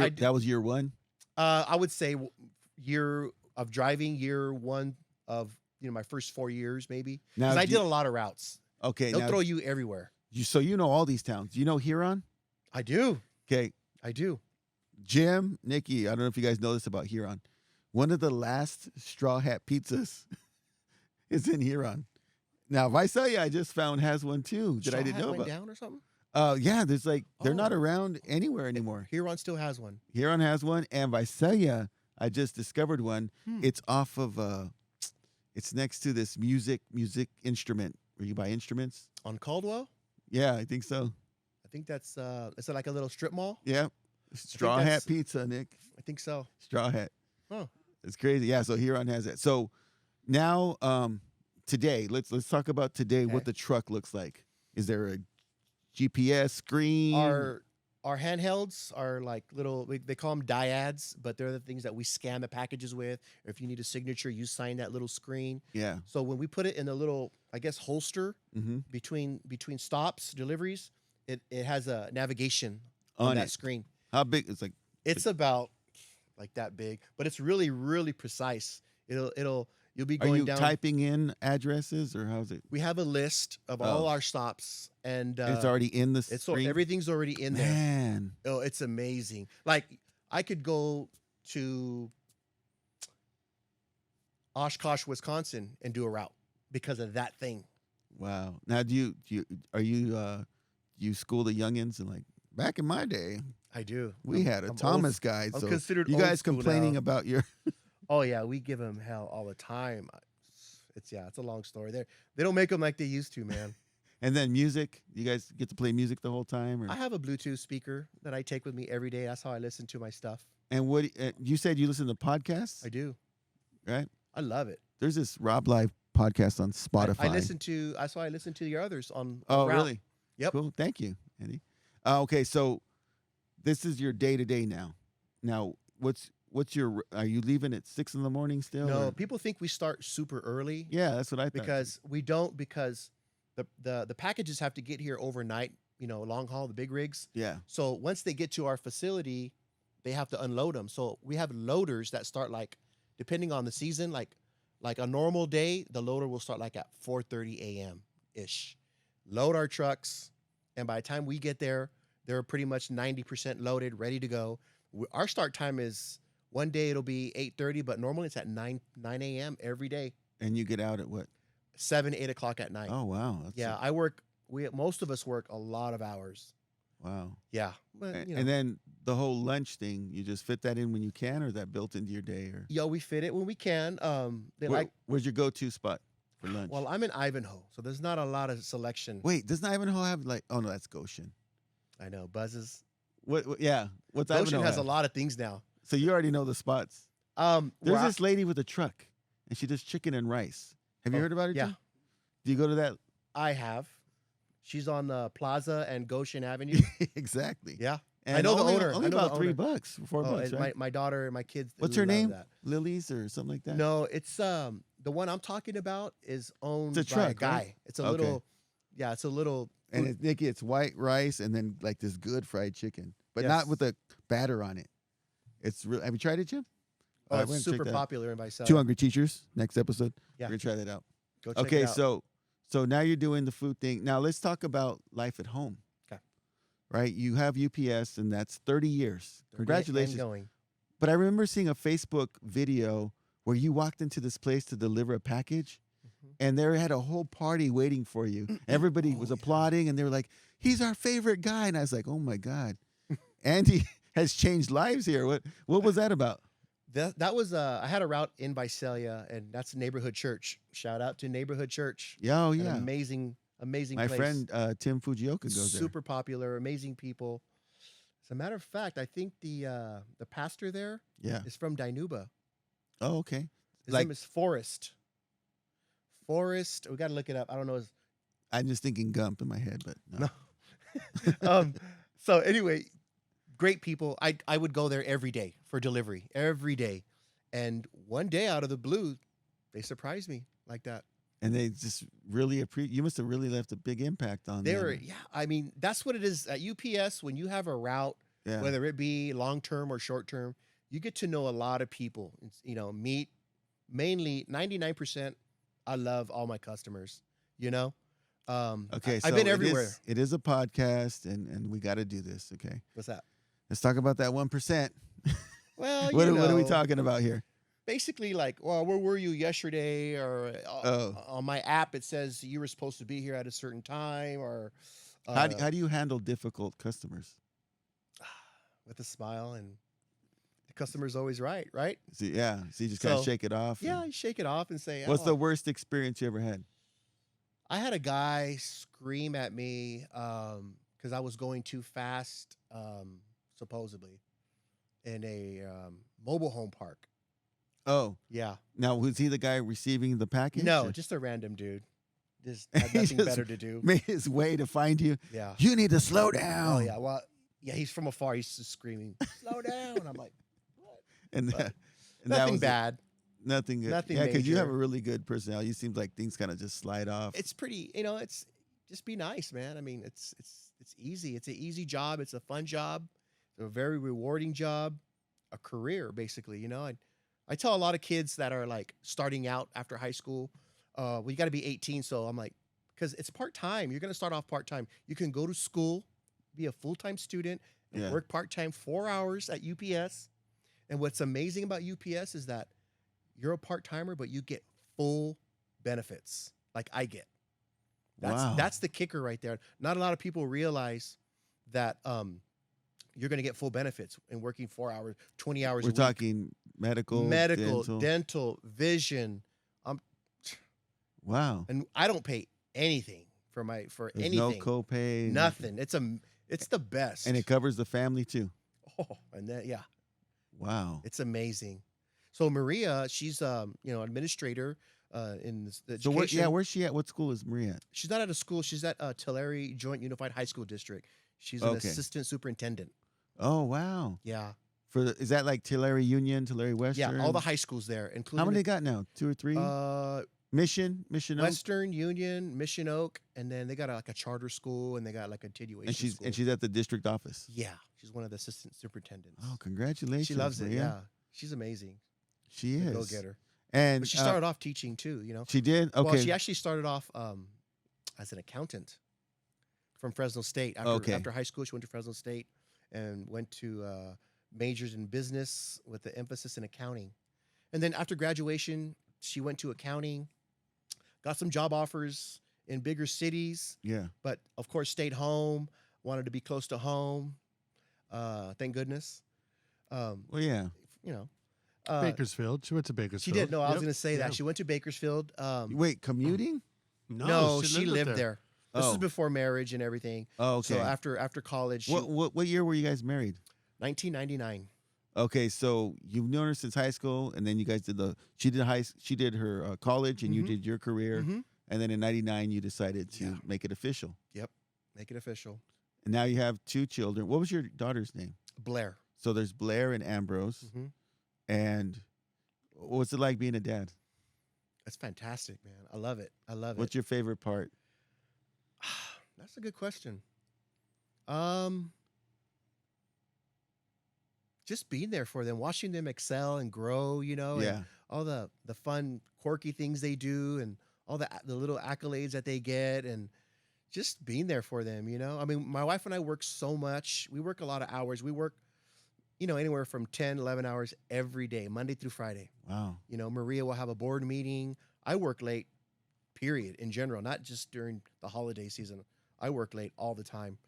year one? I would say year of driving, year one of my first 4 years maybe. Because I did a lot of routes. Okay, They'll throw you everywhere. So you know all these towns. You know Huron? I do. Okay. I do. Jim, Nikki, I don't know if you guys know this about Huron. One of the last Straw Hat pizzas is in Huron. Now, Visalia, I just found has one too that I didn't know went about. down or something? Yeah, there's they're not around anywhere anymore. Huron still has one. Huron has one, and Visalia, I just discovered one. It's off of it's next to this music instrument where you buy instruments. On Caldwell? Yeah, I think so. I think that's is it like a little strip mall? Yeah. Straw Hat Pizza, Nick. I think so. Straw Hat. Oh. It's crazy. Yeah, so Huron has that. So now today. Let's talk about today. Okay. What the truck looks like. Is there a GPS screen? Our handhelds are like little. They call them dyads, but they're the things that we scan the packages with. Or if you need a signature, you sign that little screen. Yeah. So when we put it in the little, I guess, holster between stops, deliveries, it has a navigation on that screen. How big? It's about like that big, but it's really, really precise. You'll be going down. Are you typing in addresses or how's it? We have a list of all our stops, and it's already in the screen? Everything's already in there. Man. Oh, it's amazing. Like I could go to Oshkosh, Wisconsin, and do a route because of that thing. Wow. Now, you school the youngins and like back in my day? I do. We had a Thomas guide. I'm So considered you old guys school complaining now. about your? Oh yeah, we give them hell all the time. It's a long story. They don't make them like they used to, man. And then music. You guys get to play music the whole time? Or? I have a Bluetooth speaker that I take with me every day. That's how I listen to my stuff. And what you said you listen to podcasts? I do. Right. I love it. There's this RobLive podcast on Spotify. I listen to. That's why I listen to your others on. Oh, route. really? Yep. Cool. Thank you, Andy. Okay, so this is your day to day now. Now, what's your? Are you leaving at 6 a.m. still? No, or? people think we start super early. Yeah, that's what I thought. Because we don't. Because the packages have to get here overnight. Long haul, the big rigs. Yeah. So once they get to our facility, they have to unload them. So we have loaders that start like, depending on the season, like a normal day, the loader will start like at 4:30 a.m. ish. Load our trucks, and by the time we get there, they're pretty much 90% loaded, ready to go. Our start time is one day it'll be 8:30, but normally it's at 9 a.m. every day. And you get out at what? 7, 8 o'clock at night. Oh wow. I work. Most of us work a lot of hours. Wow. Yeah. But, And then the whole lunch thing, you just fit that in when you can, or is that built into your day? Or we fit it when we can. Where's your go-to spot for lunch? Well, I'm in Ivanhoe, so there's not a lot of selection. Wait, doesn't Ivanhoe have like? Oh no, that's Goshen. I know Buzz's. What yeah. What's Goshen Ivanhoe has have? a lot of things now. So you already know the spots. There's where this lady with a truck, and she does chicken and rice. Have you heard about her? Yeah. Too? Do you go to that? I have. She's on Plaza and Goshen Avenue. Exactly. Yeah. And I know the only, owner. Only I know about the owner. $3, $4, and right? my daughter and my kids. What's her love name? That. Lily's or something like that? No, it's the one I'm talking about is owned It's a by a truck, guy. right? It's a Okay. little. Yeah, it's a little. And Nikki, it's white rice and then like this good fried chicken, but Yes. not with a batter on it. It's really. Have you tried it, Jim? Oh, We're it's gonna check super that out. popular in Visalia. 2 Hungry Teachers. Next episode. Yeah. We're gonna try that out. Go check Okay, it out. so now you're doing the food thing. Now let's talk about life at home. Okay. Right, you have UPS, and that's 30 years. 30 Congratulations. and going. But I remember seeing a Facebook video where you walked into this place to deliver a package, and they had a whole party waiting for you. Everybody was applauding, and they were like, "He's our favorite guy." And I was like, "Oh my God, Andy has changed lives here." What was that about? That was I had a route in Visalia, and that's neighborhood church. Shout out to neighborhood church. Yeah, oh An yeah. amazing My place. friend Tim Fujioka goes there. Super popular, amazing people. As a matter of fact, I think the pastor there Yeah. is from Dinuba. Oh, okay. His Like- name is Forrest. Forrest, we got to look it up. I don't know his. I'm just thinking Gump in my head, but no. So anyway, great people. I would go there every day for delivery, every day. And one day out of the blue, they surprised me like that. And they just really appreciate. You must have really left a big impact on They them. were, yeah. I mean, that's what it is at UPS. When you have a route, Yeah. whether it be long term or short term, you get to know a lot of people. It's, meet mainly 99%. I love all my customers. Okay, I've been so everywhere. It is a podcast, and we got to do this. Okay, What's that? let's talk about that 1%. Well, What are we talking about here? Basically, like, well, where were you yesterday? Or Oh. on my app, it says you were supposed to be here at a certain time. Or How do you handle difficult customers? with a smile, and the customer's always right? So you just kind of So, shake it off. Yeah, and- you shake it off and say, What's "Oh." the worst experience you ever had? I had a guy scream at me because I was going too fast, supposedly, in a mobile home park. Oh, Yeah. now was he the guy receiving the package? No, or- just a random dude. Just had nothing just better to do. made his way to find you. Yeah. You need to slow down. Oh yeah. Well, yeah. He's from afar. He's just screaming, "Slow down!" I'm like, what? And, But that, and that Nothing was bad. nothing good. Nothing Yeah, because you have a major. really good personality. You seem like things kind of just slide off. It's pretty. It's just be nice, man. I mean, it's easy. It's an easy job. It's a fun job. It's a very rewarding job. A career, basically. I tell a lot of kids that are like starting out after high school, well, you got to be 18. So I'm like, because it's part time. You're going to start off part time. You can go to school, be a full time student, and Yeah. work part time 4 hours at UPS. And what's amazing about UPS is that you're a part timer, but you get full benefits like I get. Wow. That's the kicker right there. Not a lot of people realize that you're going to get full benefits in working 4 hours, 20 hours We're a week. talking medical, dental, vision. Wow. And I don't pay anything for There's anything. no copay. Nothing. It's the best. And it covers the family too. And then yeah, Wow. it's amazing. So Maria, she's administrator in the education. So where's she at? What school is Maria at? She's not at a school. She's at Tulare Joint Unified High School District. She's an Okay. assistant superintendent. Oh, wow. Yeah. Is that like Tulare Union, Tulare Western? Yeah, all the high schools there, including How many they got now? 2 or 3? Mission Oak? Western Union, Mission Oak, and then they got like a charter school, and they got like a continuation And school. she's at the district office. Yeah, she's one of the assistant superintendents. Oh, congratulations. She loves it. Maria. Yeah, she's amazing. She is. Go get her. And But she started off teaching too. She did? Okay. Well, she actually started off as an accountant from Fresno State. After high school, she went to Fresno State and went to majors in business with the emphasis in accounting. And then after graduation, she went to accounting, got some job offers in bigger cities, Yeah. but of course stayed home, wanted to be close to home. Thank goodness. Well, yeah. Bakersfield. She went to Bakersfield. She did. No, I was Yep. going to say Yeah. that. She went to Bakersfield. Wait, commuting? No, she lived there. This Oh. was before marriage and everything. Oh, okay. So after college, What year were you guys married? 1999. Okay, so you've known her since high school, and then you guys she did her college, and you Mhm. did your career, Mhm. and then in '99 you decided to Yeah. make it official, Make it official. and now you have 2 children. What was your daughter's name? Blair. So there's Blair and Ambrose, hmm and what's it like being a dad? That's fantastic, man. I love it. What's your favorite part? That's a good question. Just being there for them, watching them excel and grow, and Yeah, all the fun, quirky things they do, and all the little accolades that they get, and just being there for them. I mean, my wife and I work so much. We work a lot of hours. We work, anywhere from 10, 11 hours every day, Monday through Friday. wow. Maria will have a board meeting. I work late, period, in general, not just during the holiday season. I work late all the time.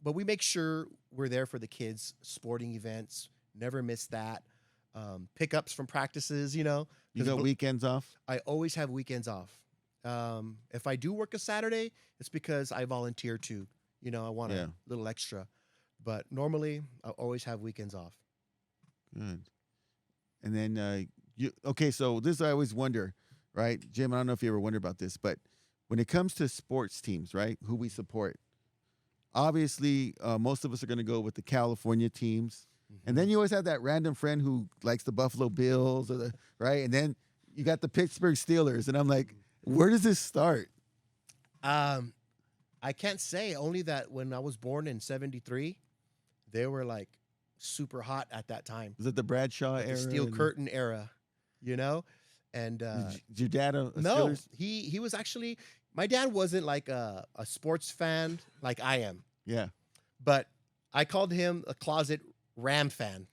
But we make sure we're there for the kids' sporting events. Never miss that. Pickups from practices, You 'cause got weekends off? I always have weekends off. If I do work a Saturday, it's because I volunteer to. I want Yeah. a little extra. But normally, I always have weekends off. Good. And then so this I always wonder, right, Jim? I don't know if you ever wonder about this, but when it comes to sports teams, right, who we support, obviously most of us are going to go with the California teams, and then you always have that random friend who likes the Buffalo Bills right, and then you got the Pittsburgh Steelers, and I'm like, where does this start? I can't say, only that when I was born in 73, they were like super hot at that time. Was it the Bradshaw The era? Steel Curtain era, And Is your dad a no, Steelers? he was actually, my dad wasn't like a sports fan like I am, Yeah. but I called him a closet Ram fan.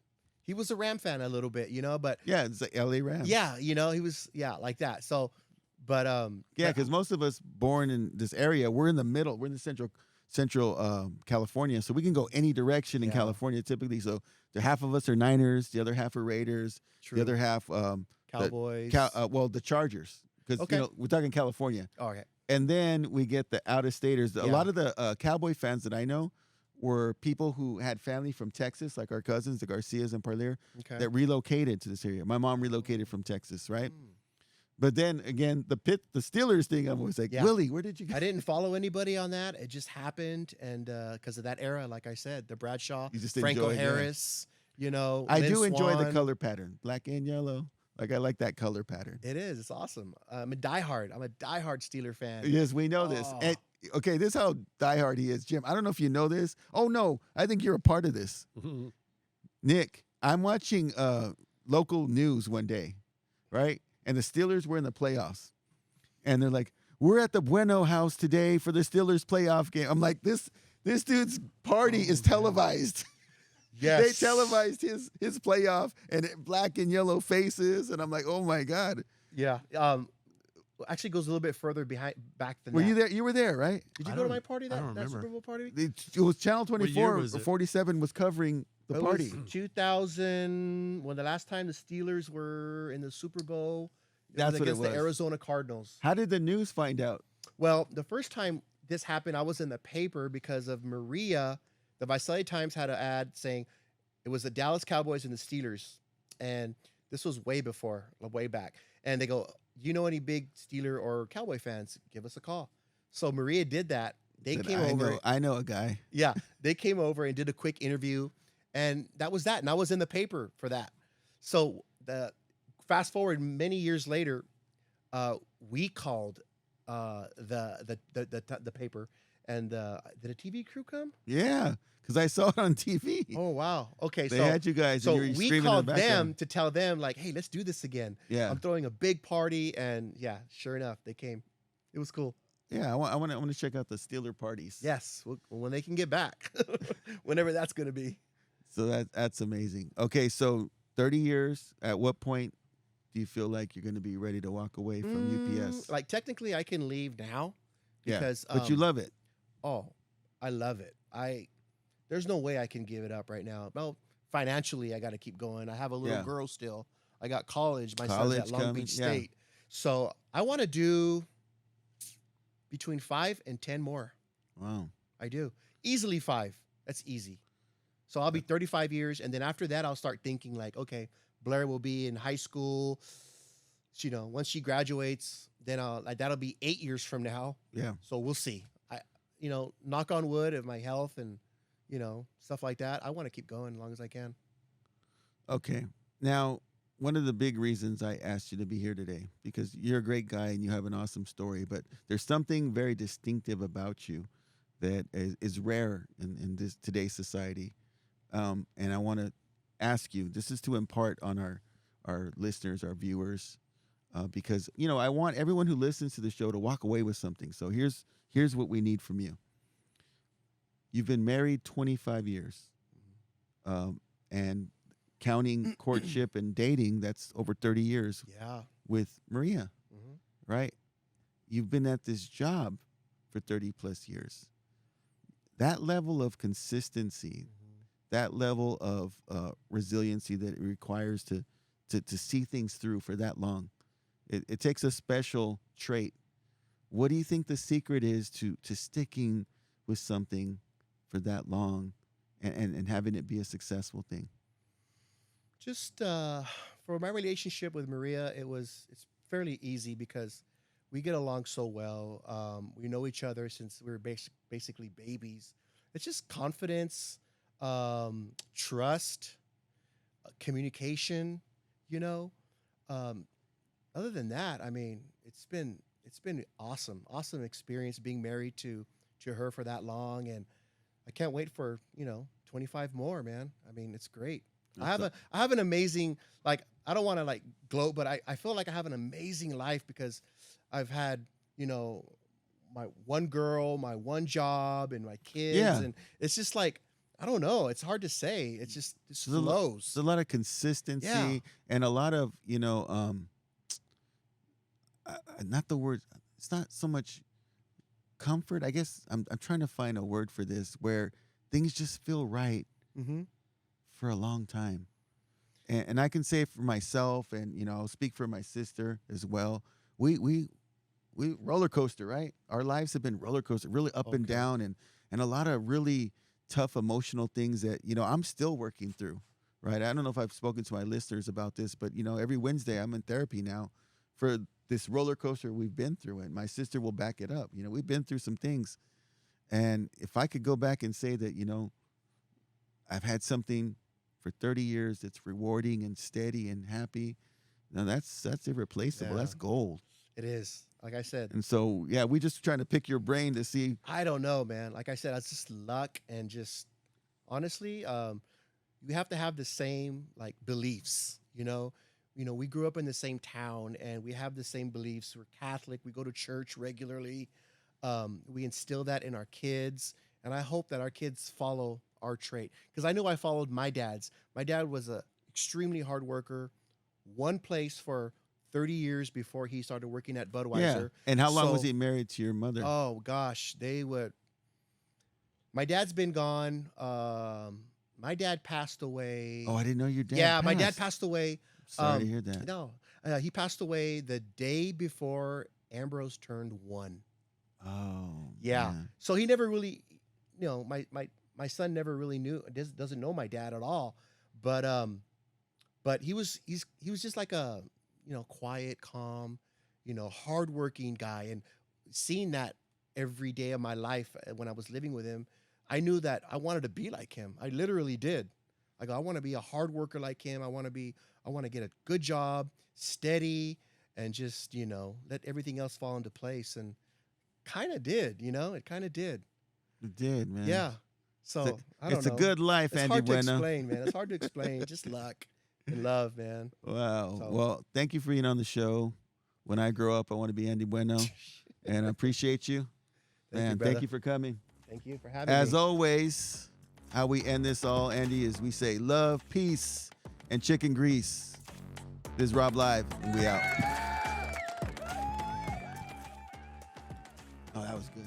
He was a Ram fan a little bit, but Yeah, it's the LA Rams. yeah, he was, like that. So, but Yeah, because most of us born in this area, we're in the middle. We're in the central California, so we can go any direction in Yeah. California typically. So the half of us are Niners, the other half are Raiders, true. the other half Cowboys. the Chargers, because Okay. we're talking California. Okay. And then we get the out of staters. A Yeah. lot of the Cowboy fans that I know were people who had family from Texas, like our cousins, the Garcias and Parlier, Okay. that relocated to this area. My mom relocated from Texas, right? Mm. But then again, the Steelers thing, I was like, Yeah. Willie, where did you go? I didn't follow anybody on that. It just happened, and because of that era, like I said, the Bradshaw, You just Franco enjoyed, yeah. Harris, you know, I Lynn do enjoy the Swann. color pattern, black and yellow. Like, I like that color pattern. It is. It's awesome. I'm a diehard Steeler fan. Yes, we know this. Oh. And, okay, this is how diehard he is, Jim. I don't know if you know this. Oh, no, I think you're a part of this. Nick, I'm watching local news one day, right? And the Steelers were in the playoffs. And they're like, we're at the Bueno house today for the Steelers playoff game. I'm like, this dude's party is televised. Yes. They televised his playoff and black and yellow faces. And I'm like, oh, my God. Yeah. Actually goes a little bit further back than Were that. you there? You were there, right? Did you I go to don't- my party? I That don't remember. Super Bowl party? It was Channel What year 24 was or it? 47 was covering the It party. was 2000, when the last time the Steelers were in the Super Bowl. That's what it against the was. Arizona Cardinals. How did the news find out? Well, the first time this happened, I was in the paper because of Maria. The Visalia Times had an ad saying it was the Dallas Cowboys and the Steelers. And this was way back. And they go, you know any big Steeler or Cowboy fans? Give us a call. So Maria did that. They Said, came over. I know a guy. Yeah, they came over and did a quick interview, and that was that. And I was in the paper for that. So the fast forward many years later, we called the paper, and did a TV crew come? Yeah, because I saw it on TV. Oh wow. Okay, They so had you guys. so and you were we screaming called in the background. them to tell them like, hey, let's do this again. Yeah, I'm throwing a big party, and yeah, sure enough, they came. It was cool. yeah. I want to check out the Steeler parties. Yes, when they can get back, whenever that's going to be. So that's amazing. Okay, so 30 years. At what point do you feel like you're going to be ready to walk away from UPS? Like technically, I can leave now because, but you love it. Oh, I love it. There's no way I can give it up right now. Well, financially, I got to keep going. I have a little Yeah. girl still. I got college. My son's College at Long coming, Beach yeah. State. So I want to do between 5 and 10 more. Wow. I do. Easily 5. That's easy. So I'll be 35 years. And then after that, I'll start thinking like, okay, Blair will be in high school. You know, once she graduates, then that'll be 8 years from now. Yeah. So we'll see. Knock on wood of my health and, stuff like that. I want to keep going as long as I can. Okay. Now, one of the big reasons I asked you to be here today, because you're a great guy and you have an awesome story, but there's something very distinctive about you that is rare in this today's society. And I want to ask you, this is to impart on our listeners, our viewers, because, I want everyone who listens to the show to walk away with something. So here's what we need from you. You've been married 25 years, and counting courtship and dating, that's over 30 years Yeah. with Maria, Mhm. right? You've been at this job for 30 plus years. That level of consistency, that level of resiliency that it requires to see things through for that long, it takes a special trait. What do you think the secret is to sticking with something for that long and having it be a successful thing? Just for my relationship with Maria, it's fairly easy because we get along so well. We know each other since we were basically babies. It's just confidence, trust, communication. Other than that, I mean, it's been awesome experience being married to her for that long, and I can't wait for 25 more, man. I mean, it's great. I have an amazing, like, I don't want to like gloat, but I feel like I have an amazing life because I've had my one girl, my one job, and my kids, Yeah. and it's just like, I don't know, it's hard to say. It just flows. There's a lot of consistency Yeah. and a lot of not the word. It's not so much comfort. I guess I'm trying to find a word for this where things just feel right Mm-hmm. for a long time. And I can say for myself, and I'll speak for my sister as well. We roller coaster, right? Our lives have been roller coaster, really up and Okay. down, and a lot of really tough emotional things that, I'm still working through, right? I don't know if I've spoken to my listeners about this, but, every Wednesday I'm in therapy now for this roller coaster we've been through. And my sister will back it up. We've been through some things. And if I could go back and say that, I've had something for 30 years that's rewarding and steady and happy, that's irreplaceable. Yeah. That's gold. It is. Like I said. And so, yeah, we just trying to pick your brain to see. I don't know, man. Like I said, it's just luck and just honestly, you have to have the same like beliefs, we grew up in the same town and we have the same beliefs. We're Catholic. We go to church regularly. We instill that in our kids. And I hope that our kids follow our trait. Because I know I followed my dad's. My dad was a extremely hard worker. One place for 30 years before he started working at Budweiser. Yeah. And how long was he married to your mother? Oh, gosh. My dad's been gone. My dad passed away. Oh, I didn't know your dad Yeah, passed. my dad passed away. Sorry to hear that. No, he passed away the day before Ambrose turned 1. Oh, yeah. man. So he never really, my son never really doesn't know my dad at all. But he's just like a, quiet, calm, hardworking guy. And seeing that every day of my life when I was living with him, I knew that I wanted to be like him. I literally did. I want to be a hard worker like him. I want to get a good job, steady, and just, let everything else fall into place. And kind of did, it kind of did. It did, man. Yeah. So I don't know. It's a good life, It's Andy hard to Bueno. explain, man. It's hard to explain. Just luck and love, man. Wow. So- Well, thank you for being on the show. When I grow up, I want to be Andy Bueno. And I appreciate you. Thank you, Thank brother. you for coming. Thank you for having As me. always, how we end this all, Andy, is we say love, peace, and chicken grease. This is RobLive, and we out. Oh, that was good.